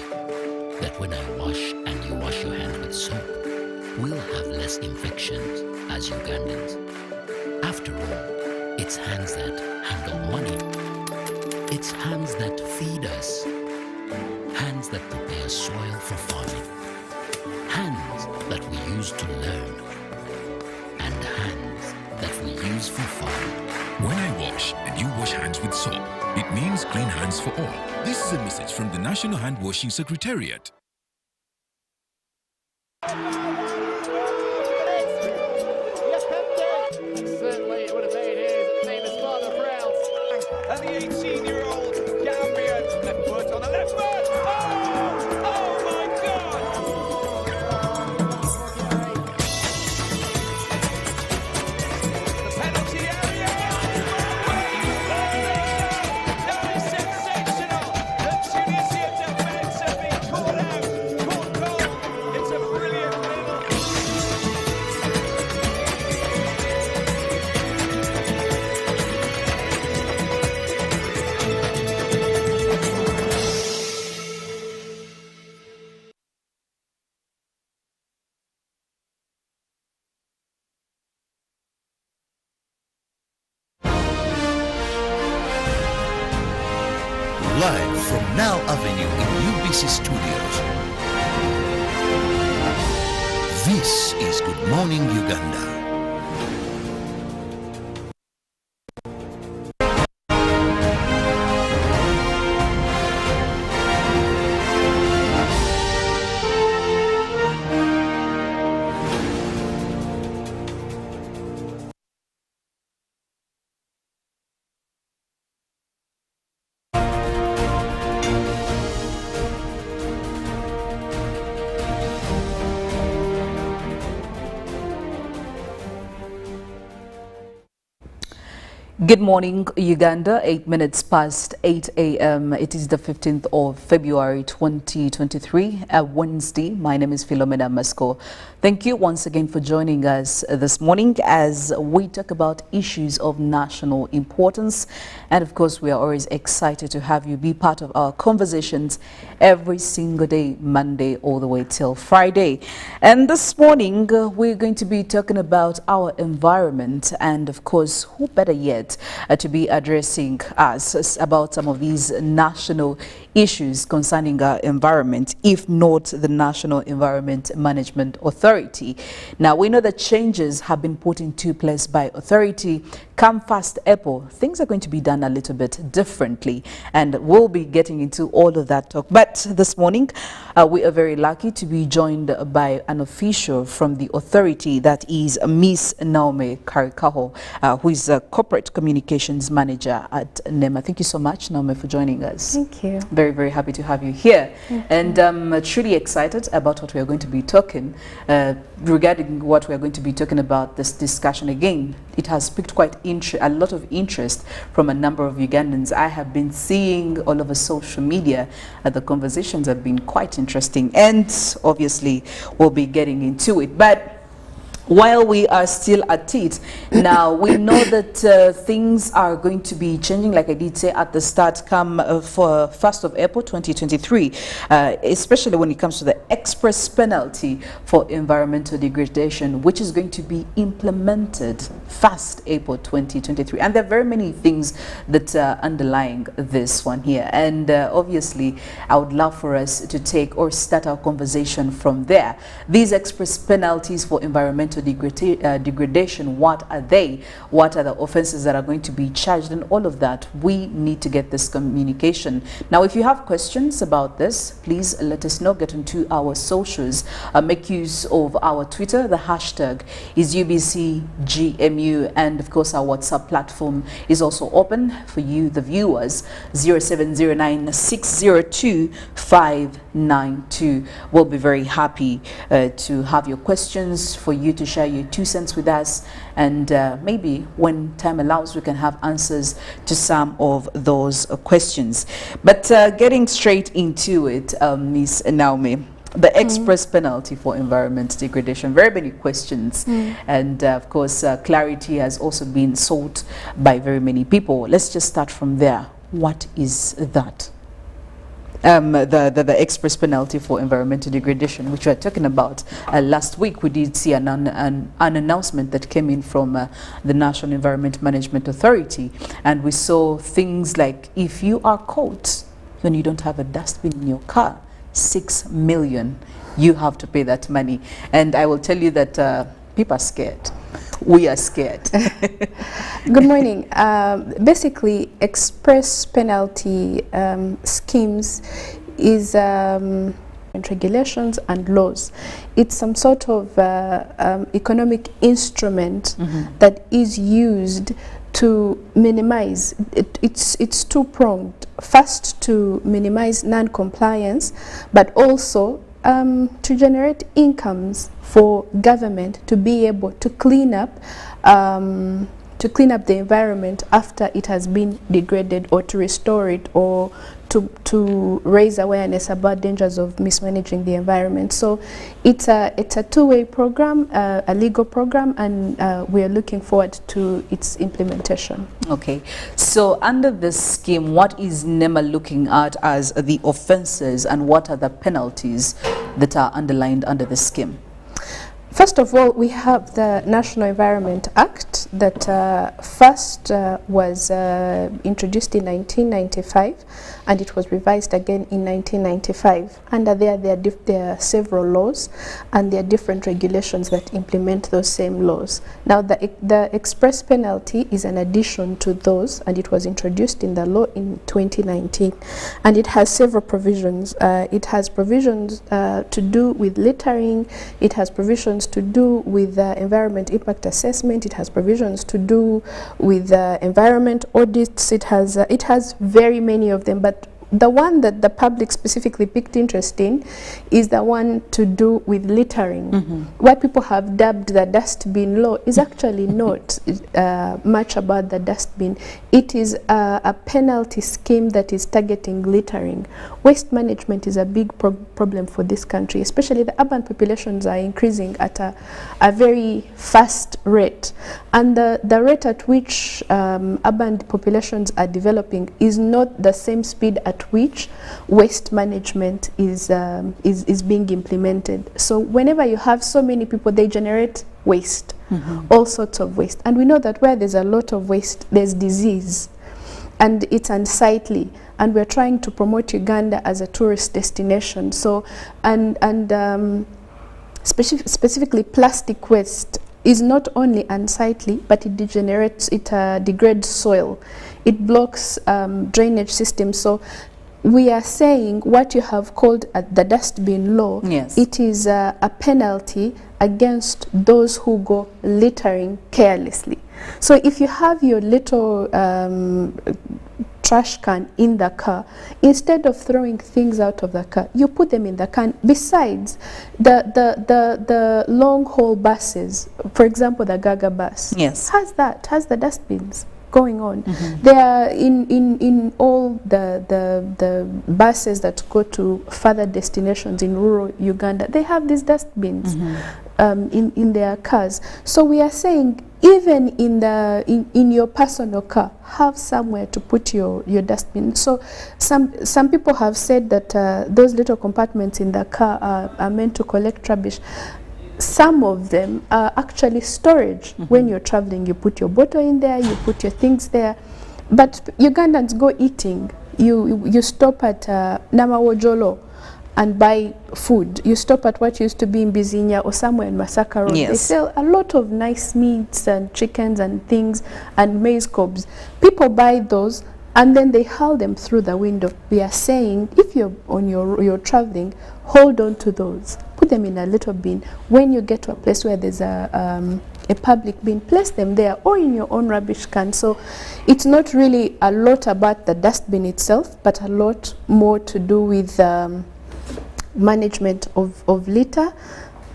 that when I wash and you wash your hand with soap, we'll have less infections as Ugandans. After all, it's hands that handle money. It's hands that feed us. Hands that prepare soil for farming. Hands that we use to learn. And hands that we use for fun. When I wash and you wash hands with soap, it means clean hands for all. This is a message from the National Hand Washing Secretariat. Certainly it would have made his famous father proud. And the 18-year-old Gambian left foot on the left foot. Oh! Oh my God! The penalty area. That is sensational. The Tunisian defence have been caught out. Caught cold. It's a brilliant little. Live from Now Avenue in UBC Studios. This is Good Morning Uganda. Good morning, Uganda. 8 minutes past 8 a.m. It is the 15th of February 2023, Wednesday. My name is Philomena Masco. Thank you once again for joining us this morning as we talk about issues of national importance. And of course, we are always excited to have you be part of our conversations every single day, Monday all the way till Friday. And this morning, we're going to be talking about our environment and of course, who better yet to be addressing us about some of these national issues concerning our environment, if not the National Environment Management Authority. Now, we know that changes have been put into place by authority. Come 1st April, things are going to be done a little bit differently, and we'll be getting into all of that talk. But this morning, we are very lucky to be joined by an official from the authority, that is Miss Naomi Karikaho, who is a corporate communications manager at NEMA. Thank you so much, Naomi, for joining us. Thank you. Very, very happy to have you here. And I'm truly excited about what we are going to be talking regarding what we are going to be talking about this discussion. Again, it has piqued quite a lot of interest from a number of Ugandans. I have been seeing all over social media. The conversations have been quite interesting, and obviously we'll be getting into it. But while we are still at it, now we know that things are going to be changing, like I did say at the start, come for 1st of April 2023, especially when it comes to the express penalty for environmental degradation, which is going to be implemented 1st April 2023. And there are very many things that are underlying this one here. And obviously, I would love for us to take or start our conversation from there. These express penalties for environmental degradation, what are they? What are the offenses that are going to be charged, and all of that? We need to get this communication. Now, if you have questions about this, please let us know. Get into our socials. Make use of our Twitter. The hashtag is UBCGMU, and of course our WhatsApp platform is also open for you, the viewers. 0709 602 592. We'll be very happy to have your questions, for you to share your 2 cents with us, and maybe when time allows we can have answers to some of those questions. But getting straight into it, Ms. Naomi, the express penalty for environment degradation, very many questions, and of course clarity has also been sought by very many people. Let's just start from there. What is that? The express penalty for environmental degradation, which we were talking about last week. We did see an announcement that came in from the National Environment Management Authority, and we saw things like, if you are caught when you don't have a dustbin in your car, 6 million, you have to pay that money. And I will tell you that people are scared. We are scared. Good morning. Basically, express penalty schemes is regulations and laws. It's some sort of economic instrument that is used to minimize. It's two-pronged. First, to minimize non-compliance, but also to generate incomes for government to be able to clean up the environment after it has been degraded, or to restore it, or to raise awareness about dangers of mismanaging the environment. So it's a two-way program, a legal program, and we are looking forward to its implementation. Okay, so under this scheme, what is NEMA looking at as the offenses, and what are the penalties that are underlined under the scheme? First of all, we have the National Environment Act that first was introduced in 1995, and it was revised again in 1995. Under there are several laws, and there are different regulations that implement those same laws. Now, the express penalty is an addition to those, and it was introduced in the law in 2019, and it has several provisions. It has provisions to do with littering. It has provisions to do with environment impact assessment. It has provisions to do with environment audits. It has very many of them, but the one that the public specifically picked interest in is the one to do with littering. What people have dubbed the dustbin law is actually not much about the dustbin. It is a penalty scheme that is targeting littering. Waste management is a big problem for this country, especially the urban populations are increasing at a very fast rate. And the rate at which urban populations are developing is not the same speed at which waste management is being implemented. So whenever you have so many people, they generate waste, all sorts of waste. And we know that where there's a lot of waste, there's disease, and it's unsightly. And we're trying to promote Uganda as a tourist destination. So, specifically plastic waste is not only unsightly, but it degenerates, it degrades soil. It blocks drainage systems. So we are saying what you have called the dustbin law, yes, it is a penalty against those who go littering carelessly. So if you have your little trash can in the car, instead of throwing things out of the car, you put them in the can. Besides, the long haul buses, for example, the Gaga bus, yes, has the dustbins going on. They are in all the buses that go to further destinations in rural Uganda. They have these dustbins in their cars. So we are saying, even in your personal car, have somewhere to put your dustbin. So some people have said that those little compartments in the car are meant to collect rubbish. Some of them are actually storage. When you're traveling, you put your bottle in there, you put your things there. But Ugandans go eating. You stop at Namawojolo and buy food. You stop at what used to be in Bizinya or somewhere in Masaka Road. Yes. They sell a lot of nice meats and chickens and things and maize cobs. People buy those and then they haul them through the window. We are saying, if you're traveling, hold on to those. Put them in a little bin. When you get to a place where there's a public bin, place them there or in your own rubbish can. So it's not really a lot about the dustbin itself, but a lot more to do with management of litter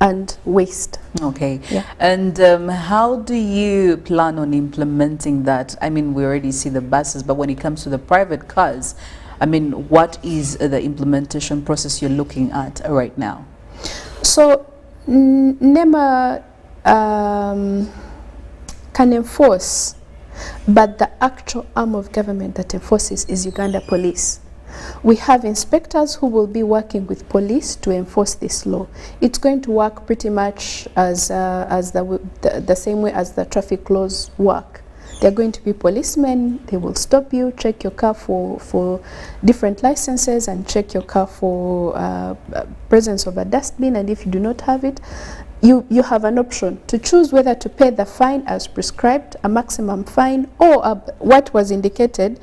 and waste. Okay. Yeah. And how do you plan on implementing that? I mean, we already see the buses, but when it comes to the private cars, I mean, what is the implementation process you're looking at right now? So NEMA can enforce, but the actual arm of government that enforces is Uganda Police. We have inspectors who will be working with police to enforce this law. It's going to work pretty much as the same way as the traffic laws work. They're going to be policemen. They will stop you, check your car for different licenses, and check your car for presence of a dustbin. And if you do not have it, you have an option to choose whether to pay the fine as prescribed, a maximum fine, or what was indicated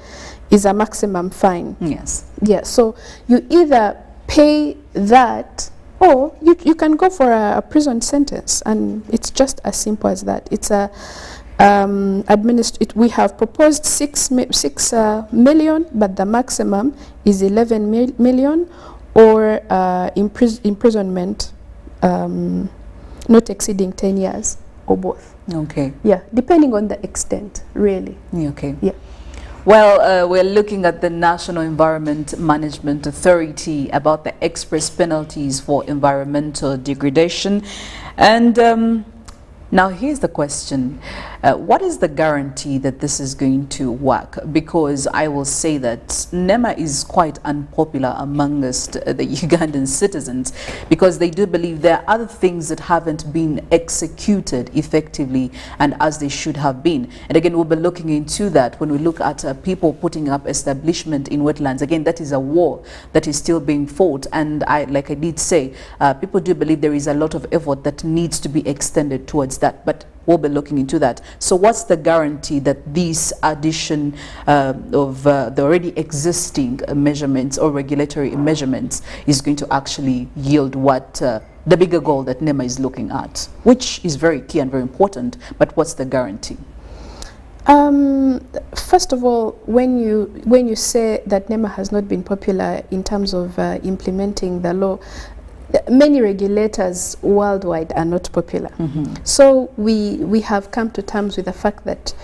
is a maximum fine. Yes. Yeah, so you either pay that or you can go for a prison sentence, and it's just as simple as that. It's a we have proposed 6 million, but the maximum is 11 million, or imprisonment not exceeding 10 years, or both. Okay. Yeah, depending on the extent, really. Okay. Yeah. Well, we're looking at the National Environment Management Authority about the express penalties for environmental degradation. And now here's the question. What is the guarantee that this is going to work? Because I will say that NEMA is quite unpopular amongst the Ugandan citizens, because they do believe there are other things that haven't been executed effectively and as they should have been. And again, we'll be looking into that when we look at people putting up establishment in wetlands. Again, that is a war that is still being fought, and like I did say, people do believe there is a lot of effort that needs to be extended towards that, but we'll be looking into that. So what's the guarantee that this addition of the already existing measurements or regulatory measurements is going to actually yield what the bigger goal that NEMA is looking at, which is very key and very important, but what's the guarantee? First of all, when you say that NEMA has not been popular in terms of implementing the law, many regulators worldwide are not popular. So we have come to terms with the fact that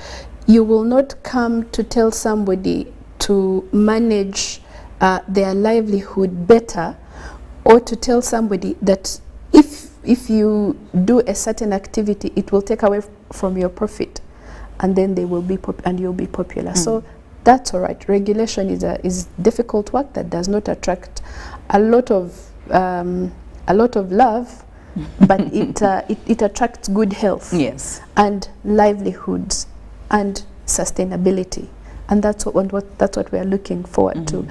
you will not come to tell somebody to manage their livelihood better, or to tell somebody that if you do a certain activity, it will take away from your profit, and then they will be you'll be popular. So that's all right. Regulation is difficult work that does not attract a lot of love, but it attracts good health, yes, and livelihoods and sustainability, and that's what we are looking forward to.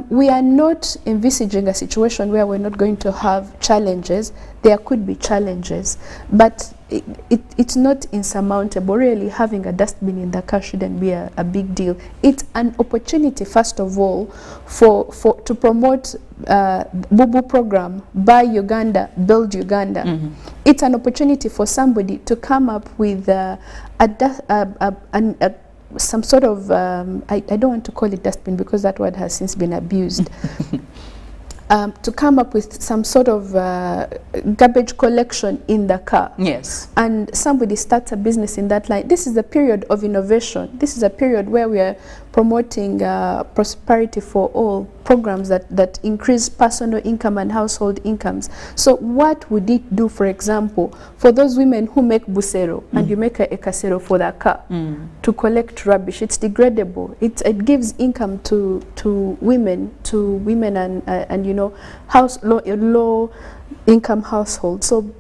We are not envisaging a situation where we're not going to have challenges. There could be challenges, but it's not insurmountable. Really, having a dustbin in the car shouldn't be a big deal. It's an opportunity, first of all, to promote Bubu program, Buy Uganda, Build Uganda. It's an opportunity for somebody to come up with some sort of, I don't want to call it dustbin because that word has since been abused, to come up with some sort of garbage collection in the car. Yes. And somebody starts a business in that line. This is a period of innovation. This is a period where we are promoting prosperity for all, programs that increase personal income and household incomes. So what would it do, for example, for those women who make busero, and you make a kasero for their car to collect rubbish? It's degradable. It gives income to women and you know, low income households. So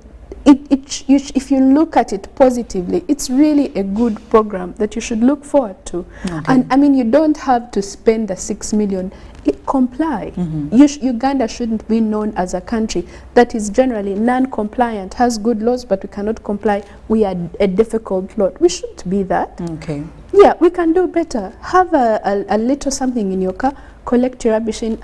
if you look at it positively, it's really a good program that you should look forward to. And I mean, you don't have to spend the 6 million. Comply. Uganda shouldn't be known as a country that is generally non-compliant, has good laws, but we cannot comply. We are a difficult lot. We shouldn't be that. Yeah, we can do better. Have a little something in your car, collect your rubbish in,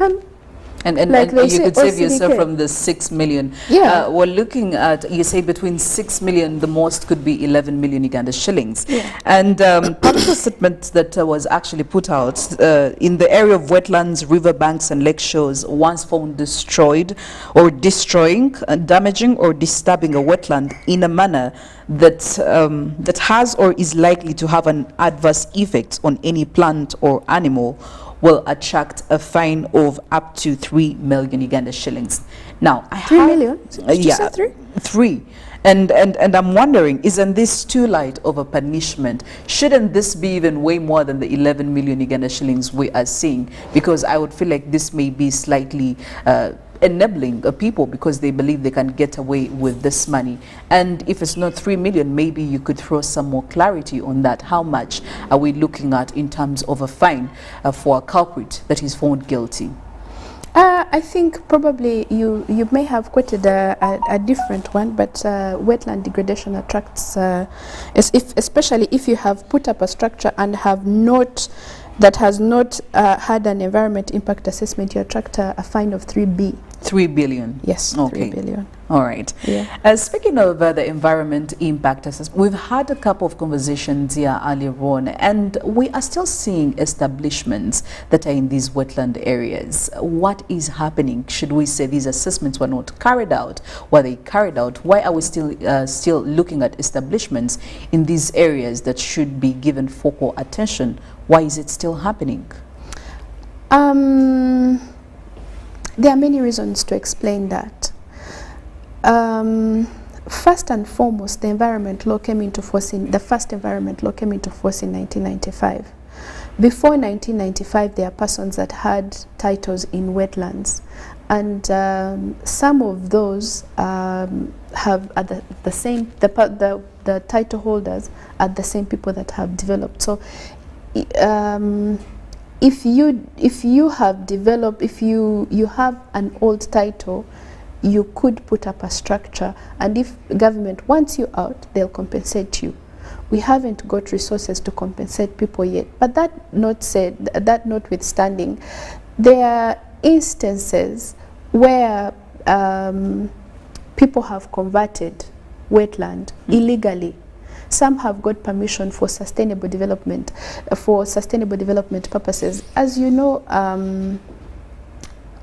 and like you could save yourself from the 6 million. Yeah. We're looking at, you say between 6 million, the most could be 11 million Uganda shillings. And part of the statement that was actually put out, in the area of wetlands, riverbanks and lake shores, once found destroyed or destroying, damaging or disturbing a wetland in a manner that that has or is likely to have an adverse effect on any plant or animal, will attract a fine of up to 3 million Uganda shillings. Now, 3 million? Yeah, 3. And I'm wondering, isn't this too light of a punishment? Shouldn't this be even way more than the 11 million Uganda shillings we are seeing? Because I would feel like this may be slightly enabling people because they believe they can get away with this money. And if it's not 3 million, maybe you could throw some more clarity on that. How much are we looking at in terms of a fine for a culprit that is found guilty? I think probably you may have quoted a different one, but wetland degradation attracts, especially if you have put up a structure and have not, that has not had an environment impact assessment, you attract a fine of 3 billion. Yes, okay. 3 billion. All right. Yeah. Speaking of the environment impact assessment, we've had a couple of conversations here earlier on, and we are still seeing establishments that are in these wetland areas. What is happening? Should we say these assessments were not carried out? Were they carried out? Why are we still looking at establishments in these areas that should be given focal attention? Why is it still happening? There are many reasons to explain that. first and foremost, the environment law came into force the first environment law came into force in 1995. Before 1995, there are persons that had titles in wetlands, and some of those have the same the title holders are the same people that have developed. So if you have developed, if you have an old title, you could put up a structure, and if government wants you out, they'll compensate you. We haven't got resources to compensate people yet, but that notwithstanding, there are instances where people have converted wetland illegally. Some have got permission for sustainable development purposes. As you know,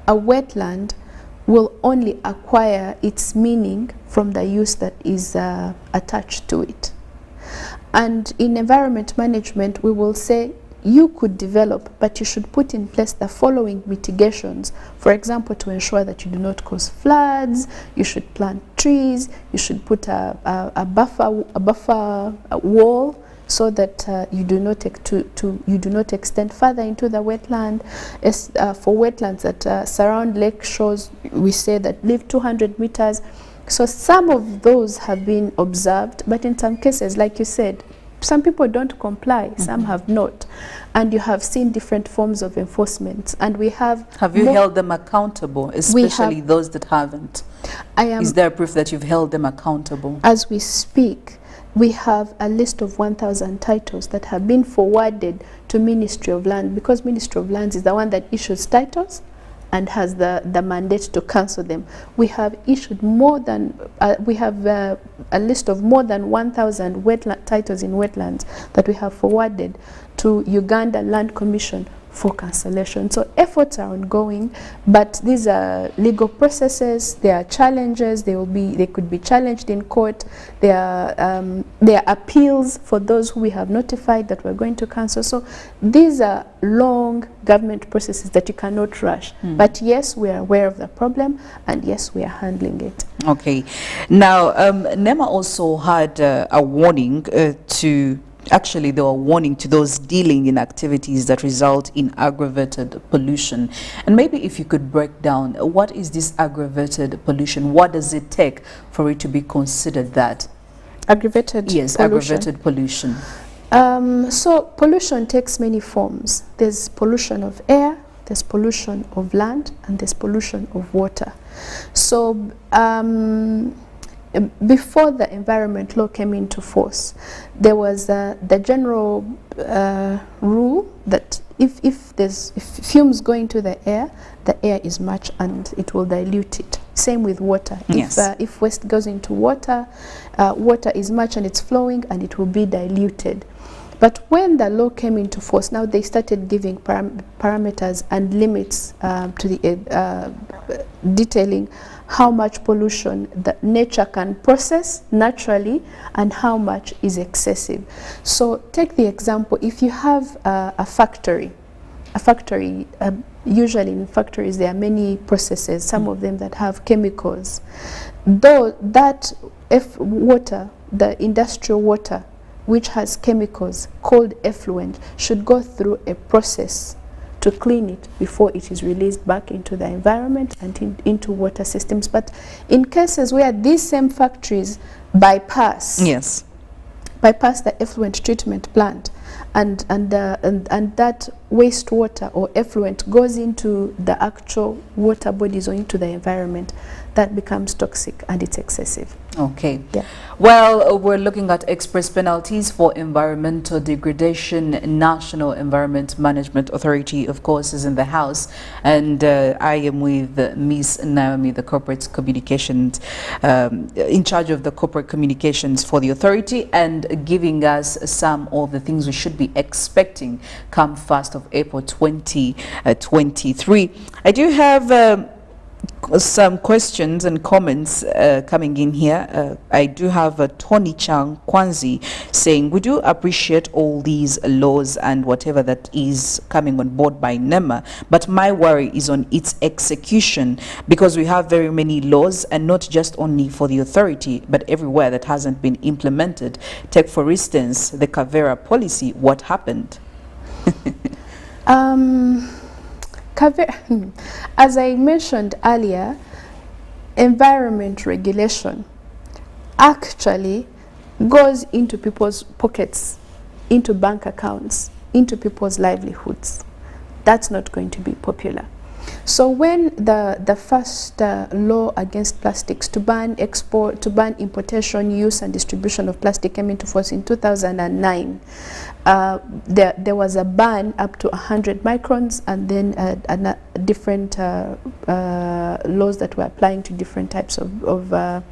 a wetland will only acquire its meaning from the use that is attached to it. And in environment management, we will say you could develop, but you should put in place the following mitigations. For example, to ensure that you do not cause floods, you should plant trees, you should put a buffer wall so that you do not extend further into the wetland. For wetlands that surround lake shores, we say that leave 200 meters. So some of those have been observed, but in some cases, like you said, some people don't comply, some have not. And you have seen different forms of enforcement. And we have... Have you held them accountable, especially those that haven't? Is there proof that you've held them accountable? As we speak, we have a list of 1,000 titles that have been forwarded to Ministry of Land, because Ministry of Lands is the one that issues titles and has the mandate to cancel them. We have issued more than, we have a list of more than 1,000 titles in wetlands that we have forwarded to Uganda Land Commission for cancellation. So efforts are ongoing, but these are legal processes. There are challenges. They could be challenged in court. There are appeals for those who we have notified that we're going to cancel. So these are long government processes that you cannot rush. But yes, we are aware of the problem, and yes, we are handling it. Okay. Now, NEMA also had a warning to... Actually, they were warning to those dealing in activities that result in aggravated pollution. And maybe if you could break down, what is this aggravated pollution? What does it take for it to be considered that? Aggravated Yes, pollution. aggravated pollution. So pollution takes many forms. There's pollution of air, there's pollution of land, and there's pollution of water. So before the environment law came into force, there was the general rule that if fumes go into the air is much and it will dilute it. Same with water. Yes. If waste goes into water, water is much and it's flowing and it will be diluted. But when the law came into force, now they started giving parameters and limits to the detailing how much pollution that nature can process naturally and how much is excessive. So take the example, if you have a factory, usually in factories there are many processes, some of them that have chemicals. Though that water, the industrial water, which has chemicals called effluent, should go through a process to clean it before it is released back into the environment and into water systems. But in cases where these same factories bypass the effluent treatment plant and that wastewater or effluent goes into the actual water bodies or into the environment, that becomes toxic and it's excessive. Okay. Yeah. Well, we're looking at express penalties for environmental degradation. National Environment Management Authority, of course, is in the house, and I am with Miss Naomi, the corporate communications, in charge of the corporate communications for the authority, and giving us some of the things we should be expecting come 1st of April 2023. I do have some questions and comments coming in here. I do have Tony Chang Kwanzi saying, we do appreciate all these laws and whatever that is coming on board by NEMA, but my worry is on its execution, because we have very many laws, and not just only for the authority, but everywhere that hasn't been implemented. Take, for instance, the Kavera policy. What happened? As I mentioned earlier, environment regulation actually goes into people's pockets, into bank accounts, into people's livelihoods. That's not going to be popular. So when the first law against plastics to ban importation, use and distribution of plastic came into force in 2009, there was a ban up to 100 microns, and then different laws that were applying to different types of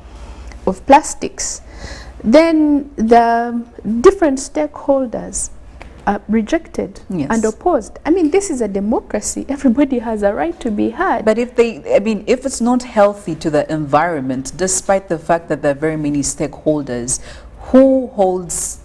plastics. Then the different stakeholders rejected and opposed. I mean, this is a democracy. Everybody has a right to be heard. But if if it's not healthy to the environment, despite the fact that there are very many stakeholders, who holds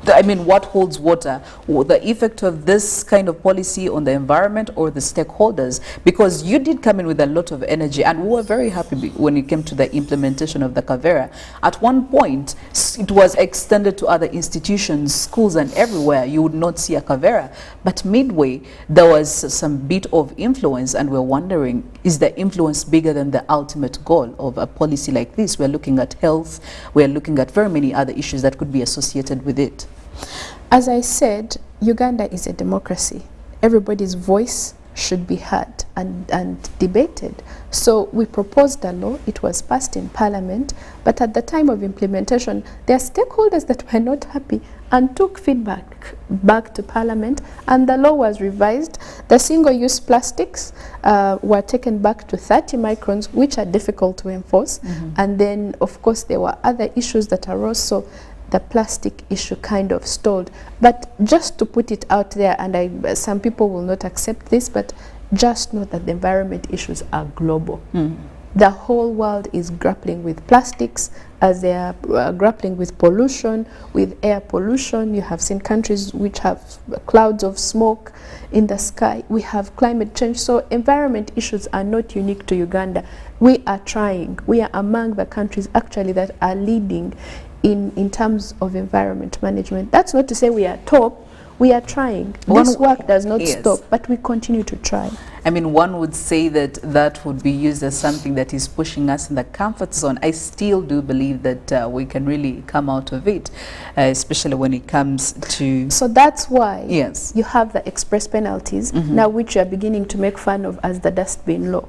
what holds water? The effect of this kind of policy on the environment or the stakeholders? Because you did come in with a lot of energy, and we were very happy when it came to the implementation of the Kavera. At one point, it was extended to other institutions, schools, and everywhere. You would not see a Kavera. But midway, there was some bit of influence, and we're wondering, is the influence bigger than the ultimate goal of a policy like this? We're looking at health. We're looking at very many other issues that could be associated with it. As I said, Uganda is a democracy. Everybody's voice should be heard and debated. So we proposed a law, it was passed in Parliament, but at the time of implementation, there are stakeholders that were not happy and took feedback back to Parliament, and the law was revised. The single-use plastics were taken back to 30 microns, which are difficult to enforce. And then, of course, there were other issues that arose, so the plastic issue kind of stalled. But just to put it out there, and some people will not accept this, but just know that the environment issues are global. The whole world is grappling with plastics, as they are grappling with pollution, with air pollution. You have seen countries which have clouds of smoke in the sky. We have climate change. So environment issues are not unique to Uganda. We are trying. We are among the countries actually that are leading in terms of environment management. That's not to say we are top. We are trying. This work does not stop, but we continue to try. I mean, one would say that that would be used as something that is pushing us in the comfort zone. I still do believe that we can really come out of it, especially when it comes to... So that's why you have the express penalties, now which you are beginning to make fun of as the dustbin law.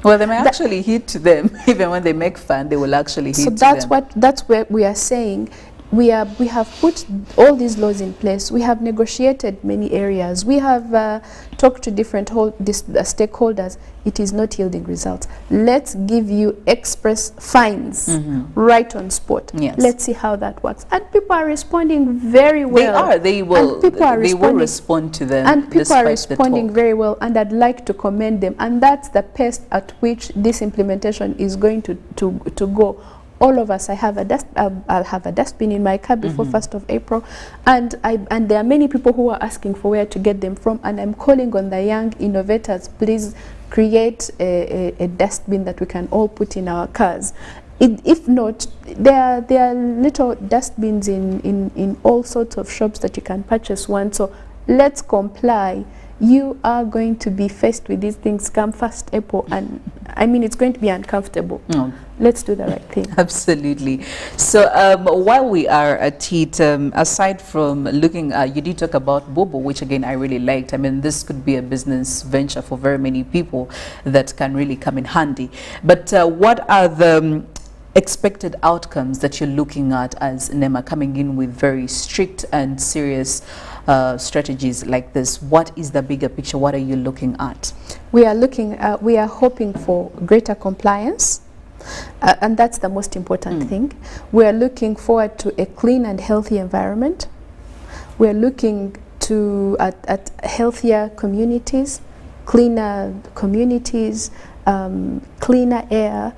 Well, they may actually hit to them. Even when they make fun, they will actually hit to them. So that's where we are saying we have put all these laws in place. We have negotiated many areas. We have talked to different stakeholders. It is not yielding results. Let's give you express fines right on spot. Let's see how that works. And people are responding very well. They will. They will respond to them. And people are responding very well. And I'd like to commend them. And that's the pace at which this implementation is going to go. All of us, I'll have a dustbin in my car before 1st of April, and there are many people who are asking for where to get them from, and I'm calling on the young innovators, please create a dustbin that we can all put in our cars. If not, there are little dustbins in all sorts of shops that you can purchase one, so let's comply. You are going to be faced with these things come 1st April, and I mean, it's going to be uncomfortable. Let's do the right thing. Absolutely. So while we are at it, aside from looking, you did talk about Bobo, which again I really liked. I mean, this could be a business venture for very many people that can really come in handy. But what are the expected outcomes that you're looking at as NEMA coming in with very strict and serious strategies like this? What is the bigger picture? What are you looking at? We are hoping for greater compliance, and that's the most important thing. We are looking forward to a clean and healthy environment. We are looking at healthier communities, cleaner communities, cleaner air,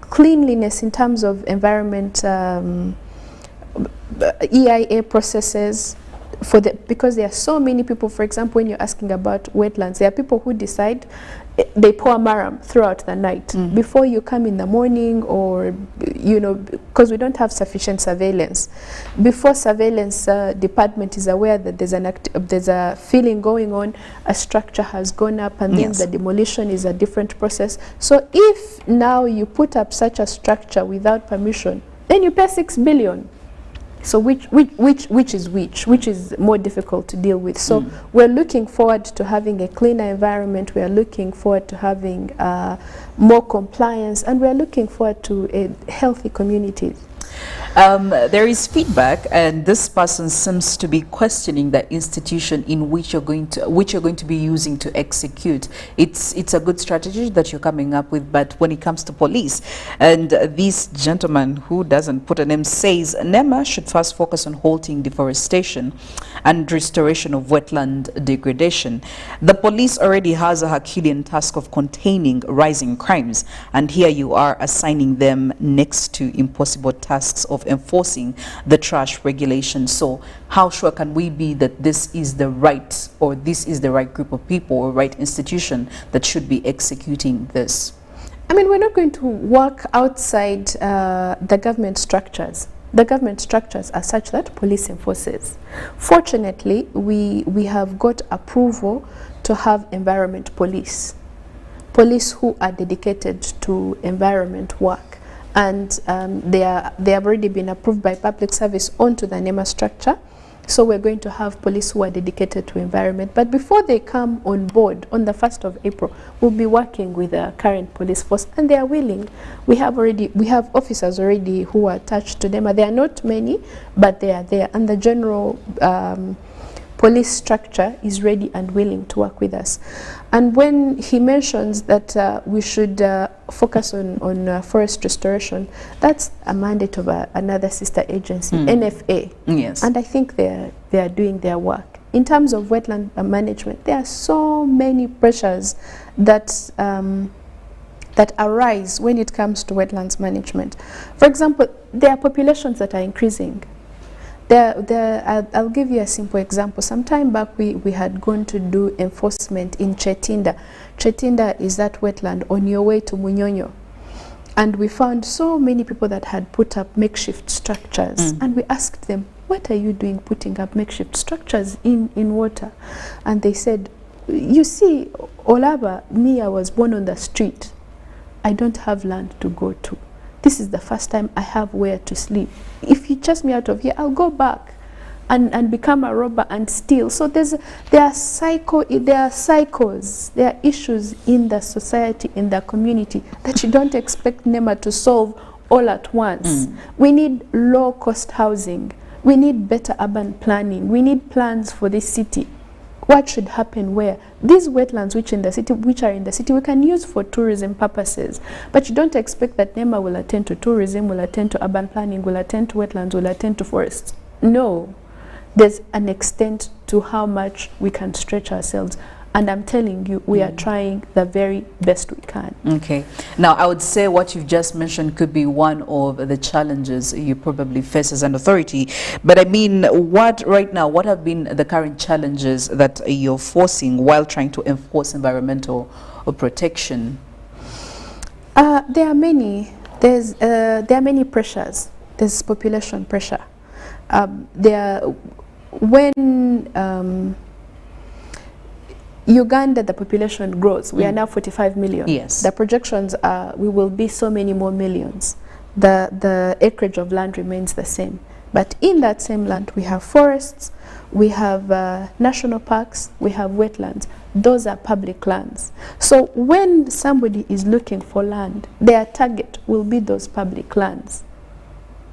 cleanliness in terms of environment, EIA processes, because there are so many people. For example, when you're asking about wetlands, there are people who decide they pour maram throughout the night before you come in the morning, or because we don't have sufficient surveillance. Before surveillance department is aware that there's a filling going on, a structure has gone up, and then the demolition is a different process. So if now you put up such a structure without permission, then you pay 6 billion. So which is more difficult to deal with. So we're looking forward to having a cleaner environment. We are looking forward to having more compliance, and we are looking forward to a healthy communities. There is feedback, and this person seems to be questioning the institution in which you're going to be using to execute. It's a good strategy that you're coming up with, but when it comes to police, and this gentleman who doesn't put a name says NEMA should first focus on halting deforestation and restoration of wetland degradation. The police already has a Herculean task of containing rising crimes, and here you are assigning them next to impossible tasks of enforcing the trash regulation. So how sure can we be that this is the right, or this is the right group of people or right institution that should be executing this? I mean, we're not going to work outside the government structures. The government structures are such that police enforces. Fortunately, we have got approval to have environment police who are dedicated to environment work. And they have already been approved by public service onto the NEMA structure. So we're going to have police who are dedicated to environment. But before they come on board on the 1st of April, we'll be working with the current police force, and they are willing. We have officers already who are attached to NEMA. There are not many, but they are there. And the general police structure is ready and willing to work with us. And when he mentions that we should focus on forest restoration, that's a mandate of another sister agency, NFA. Yes. And I think they are doing their work. In terms of wetland management, there are so many pressures that that arise when it comes to wetlands management. For example, there are populations that are increasing. I'll give you a simple example. Some time back, we had gone to do enforcement in Chetinda. Chetinda is that wetland on your way to Munyonyo. And we found so many people that had put up makeshift structures. And we asked them, what are you doing putting up makeshift structures in water? And they said, you see, Olaba, me, I was born on the street. I don't have land to go to. This is the first time I have where to sleep. If you chase me out of here, I'll go back and become a robber and steal. So there are cycles, there are issues in the society, in the community, that you don't expect NEMA to solve all at once. We need low-cost housing. We need better urban planning. We need plans for this city. What should happen where? These wetlands which are in the city, we can use for tourism purposes. But you don't expect that NEMA will attend to tourism, will attend to urban planning, will attend to wetlands, will attend to forests. No. There's an extent to how much we can stretch ourselves. And I'm telling you, we are trying the very best we can. Okay. Now, I would say what you've just mentioned could be one of the challenges you probably face as an authority. But I mean, what have been the current challenges that you're forcing while trying to enforce environmental protection? There are many. There are many pressures. There's population pressure. Uganda, the population grows. We are now 45 million. Yes. The projections are we will be so many more millions. The acreage of land remains the same. But in that same land, we have forests, we have national parks, we have wetlands. Those are public lands. So when somebody is looking for land, their target will be those public lands.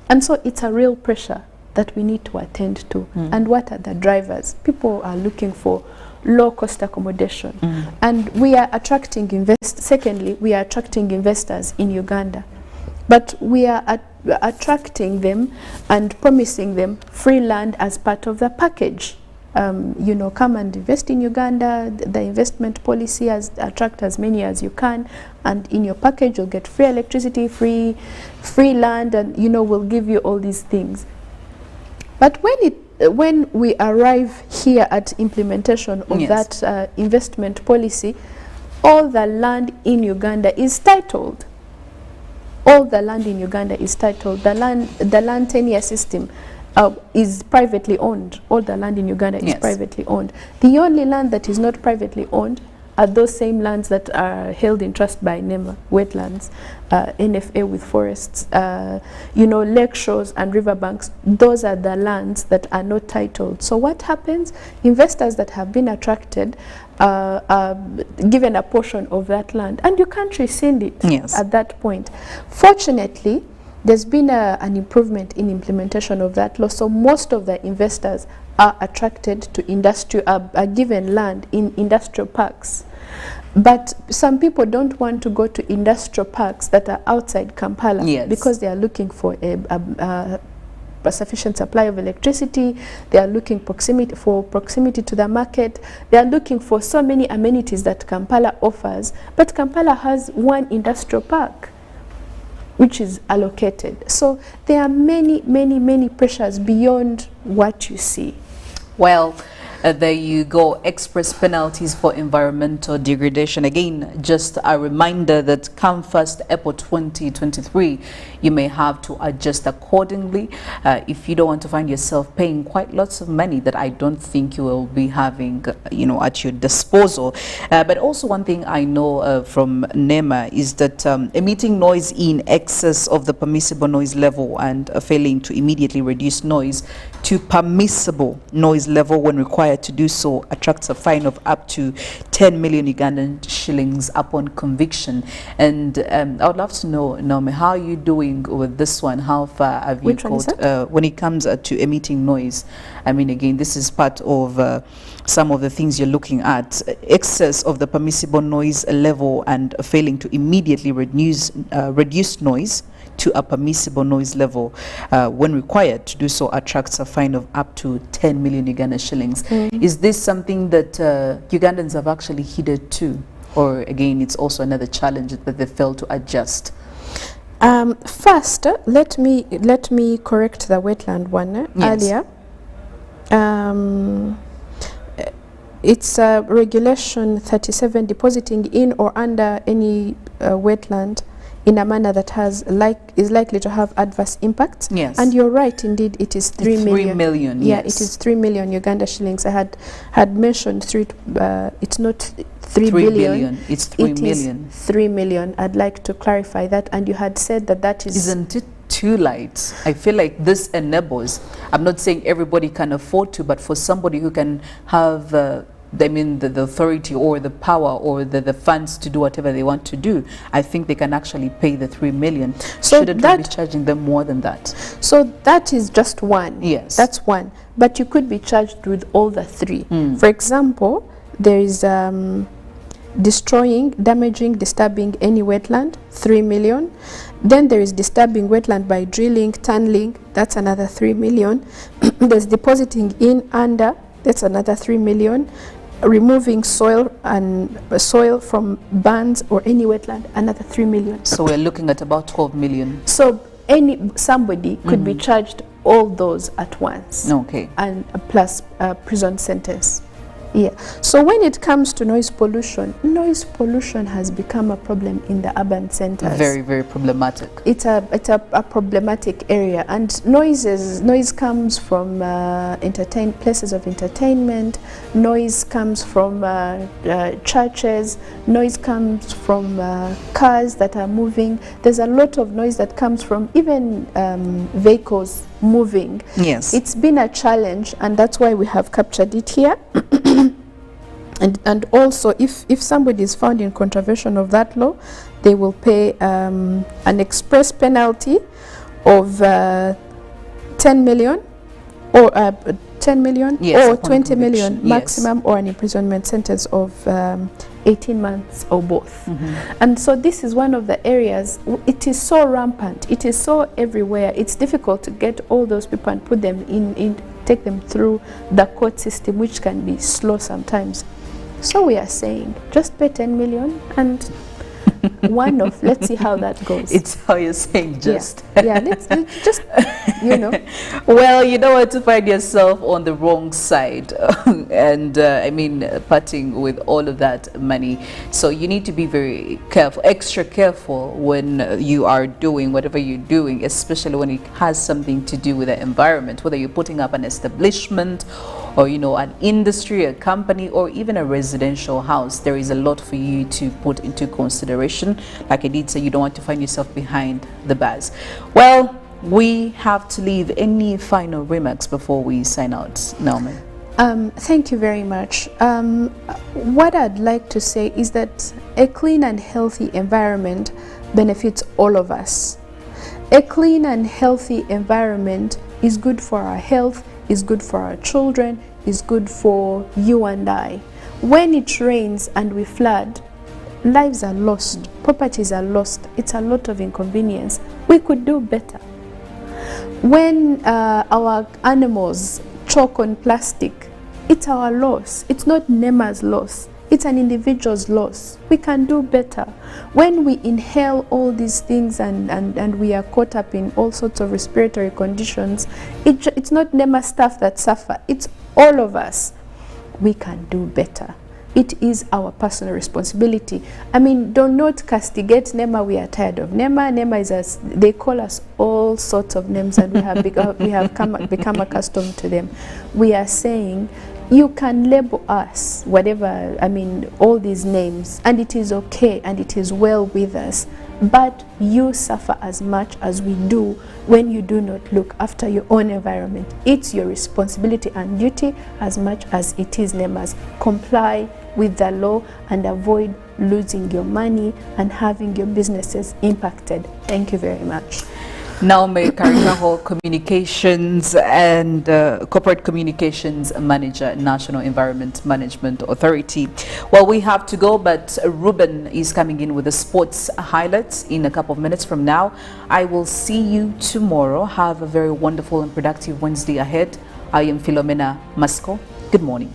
And so it's a real pressure that we need to attend to. And what are the drivers? People are looking for low-cost accommodation. And we are attracting investors in Uganda. But we are attracting them and promising them free land as part of the package. you know, come and invest in Uganda. The investment policy attract as many as you can, and in your package you'll get free electricity, free land, and you know, we'll give you all these things. But when we arrive here at implementation of that investment policy, all the land in Uganda is titled. All the land in Uganda is titled. The land 10-year system is privately owned. All the land in Uganda is privately owned. The only land that is not privately owned are those same lands that are held in trust by NEMA, wetlands, NFA with forests, you know, lake shores and riverbanks. Those are the lands that are not titled. So what happens? Investors that have been attracted are given a portion of that land, and you can't rescind it at that point. Fortunately, there's been an improvement in implementation of that law, so most of the investors are attracted to are given land in industrial parks. But some people don't want to go to industrial parks that are outside Kampala because they are looking for a sufficient supply of electricity, they are looking for proximity to the market, they are looking for so many amenities that Kampala offers, but Kampala has one industrial park which is allocated. So there are many pressures beyond what you see. Well, there you go, express penalties for environmental degradation. Again, just a reminder that come 1st April 2023, you may have to adjust accordingly if you don't want to find yourself paying quite lots of money that I don't think you will be having, you know, at your disposal. But also one thing I know from NEMA is that emitting noise in excess of the permissible noise level and failing to immediately reduce noise to permissible noise level when required to do so attracts a fine of up to 10 million Ugandan shillings upon conviction. And I would love to know, Naomi, how are you doing with this one? How far have you got when it comes to emitting noise? I mean, again, this is part of some of the things you're looking at. Excess of the permissible noise level and failing to immediately reduce noise to a permissible noise level when required to do so attracts a fine of up to 10 million Uganda shillings. Is this something that Ugandans have actually heeded to, or again it's also another challenge that they fail to adjust? First, let me correct the wetland one earlier. It's regulation 37, depositing in or under any wetland in a manner that is likely to have adverse impacts. Yes. And you're right, indeed, it is 3 million. 3 million, yeah, yes. it is 3 million Uganda shillings. I had mentioned it's not 3 billion. It's 3 million. It is 3 million. I'd like to clarify that. And you had said that is... Isn't it too light? I feel like this enables, I'm not saying everybody can afford to, but for somebody who can have the authority or the power or the funds to do whatever they want to do, I think they can actually pay the 3 million. So shouldn't we be charging them more than that? So that is just one. Yes. That's one. But you could be charged with all the three. For example, there is destroying, damaging, disturbing any wetland, 3 million. Then there is disturbing wetland by drilling, tunneling, that's another 3 million. There's depositing in, under, that's another 3 million. Removing soil from bands or any wetland, another 3 million. So we're looking at about 12 million. So somebody could be charged all those at once. Okay. And plus prison sentence. Yeah. So when it comes to noise pollution has become a problem in the urban centers. Very, very problematic. It's a problematic area, and noise comes from places of entertainment. Noise comes from churches. Noise comes from cars that are moving. There's a lot of noise that comes from even vehicles moving. Yes. It's been a challenge, and that's why we have captured it here. And also, if somebody is found in contravention of that law, they will pay an express penalty of 10 million or 10 million or 20 million maximum, or an imprisonment sentence of 18 months or both. And so this is one of the areas, it is so rampant, it is so everywhere, it's difficult to get all those people and put them take them through the court system, which can be slow sometimes. So we are saying, just pay 10 million and one off. Let's see how that goes. It's how you're saying just. Yeah, let's just, you know. Well, you don't want to find yourself on the wrong side and I mean parting with all of that money. So you need to be very careful, extra careful when you are doing whatever you're doing, especially when it has something to do with the environment, whether you're putting up an establishment or, you know, an industry, a company, or even a residential house. There is a lot for you to put into consideration. Like I did say, you don't want to find yourself behind the bars. Well, we have to leave. Any final remarks before we sign out, Naomi? Thank you very much. What I'd like to say is that a clean and healthy environment benefits all of us. A clean and healthy environment is good for our health, is good for our children, is good for you and I. When it rains and we flood, lives are lost, properties are lost, it's a lot of inconvenience. We could do better. When our animals choke on plastic, it's our loss. It's not NEMA's loss. It's an individual's loss. We can do better. When we inhale all these things and we are caught up in all sorts of respiratory conditions, it's not NEMA staff that suffer. It's all of us. We can do better. It is our personal responsibility. I mean, do not castigate NEMA. We are tired of NEMA. NEMA is us. They call us all sorts of names, and we have become accustomed to them. We are saying, you can label us whatever, I mean, all these names, and it is okay and it is well with us. But you suffer as much as we do when you do not look after your own environment. It's your responsibility and duty as much as it is NEMA's. Comply with the law and avoid losing your money and having your businesses impacted. Thank you very much. Naomi Karikaho, Communications and Corporate Communications Manager, National Environment Management Authority. Well, we have to go, but Ruben is coming in with the sports highlights in a couple of minutes from now. I will see you tomorrow. Have a very wonderful and productive Wednesday ahead. I am Philomena Masco. Good morning.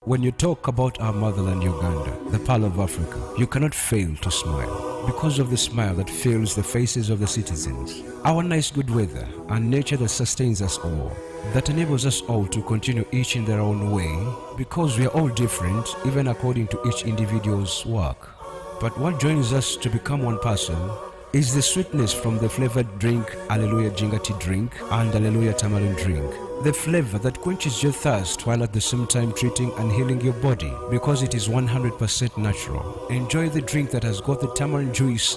When you talk about our motherland Uganda, the Pearl of Africa, you cannot fail to smile because of the smile that fills the faces of the citizens. Our nice good weather and nature that sustains us all, that enables us all to continue each in their own way, because we are all different even according to each individual's work. But what joins us to become one person is the sweetness from the flavored drink Alleluia Jingati drink and Alleluia Tamarind drink. The flavor that quenches your thirst while at the same time treating and healing your body because it is 100% natural. Enjoy the drink that has got the tamarind juice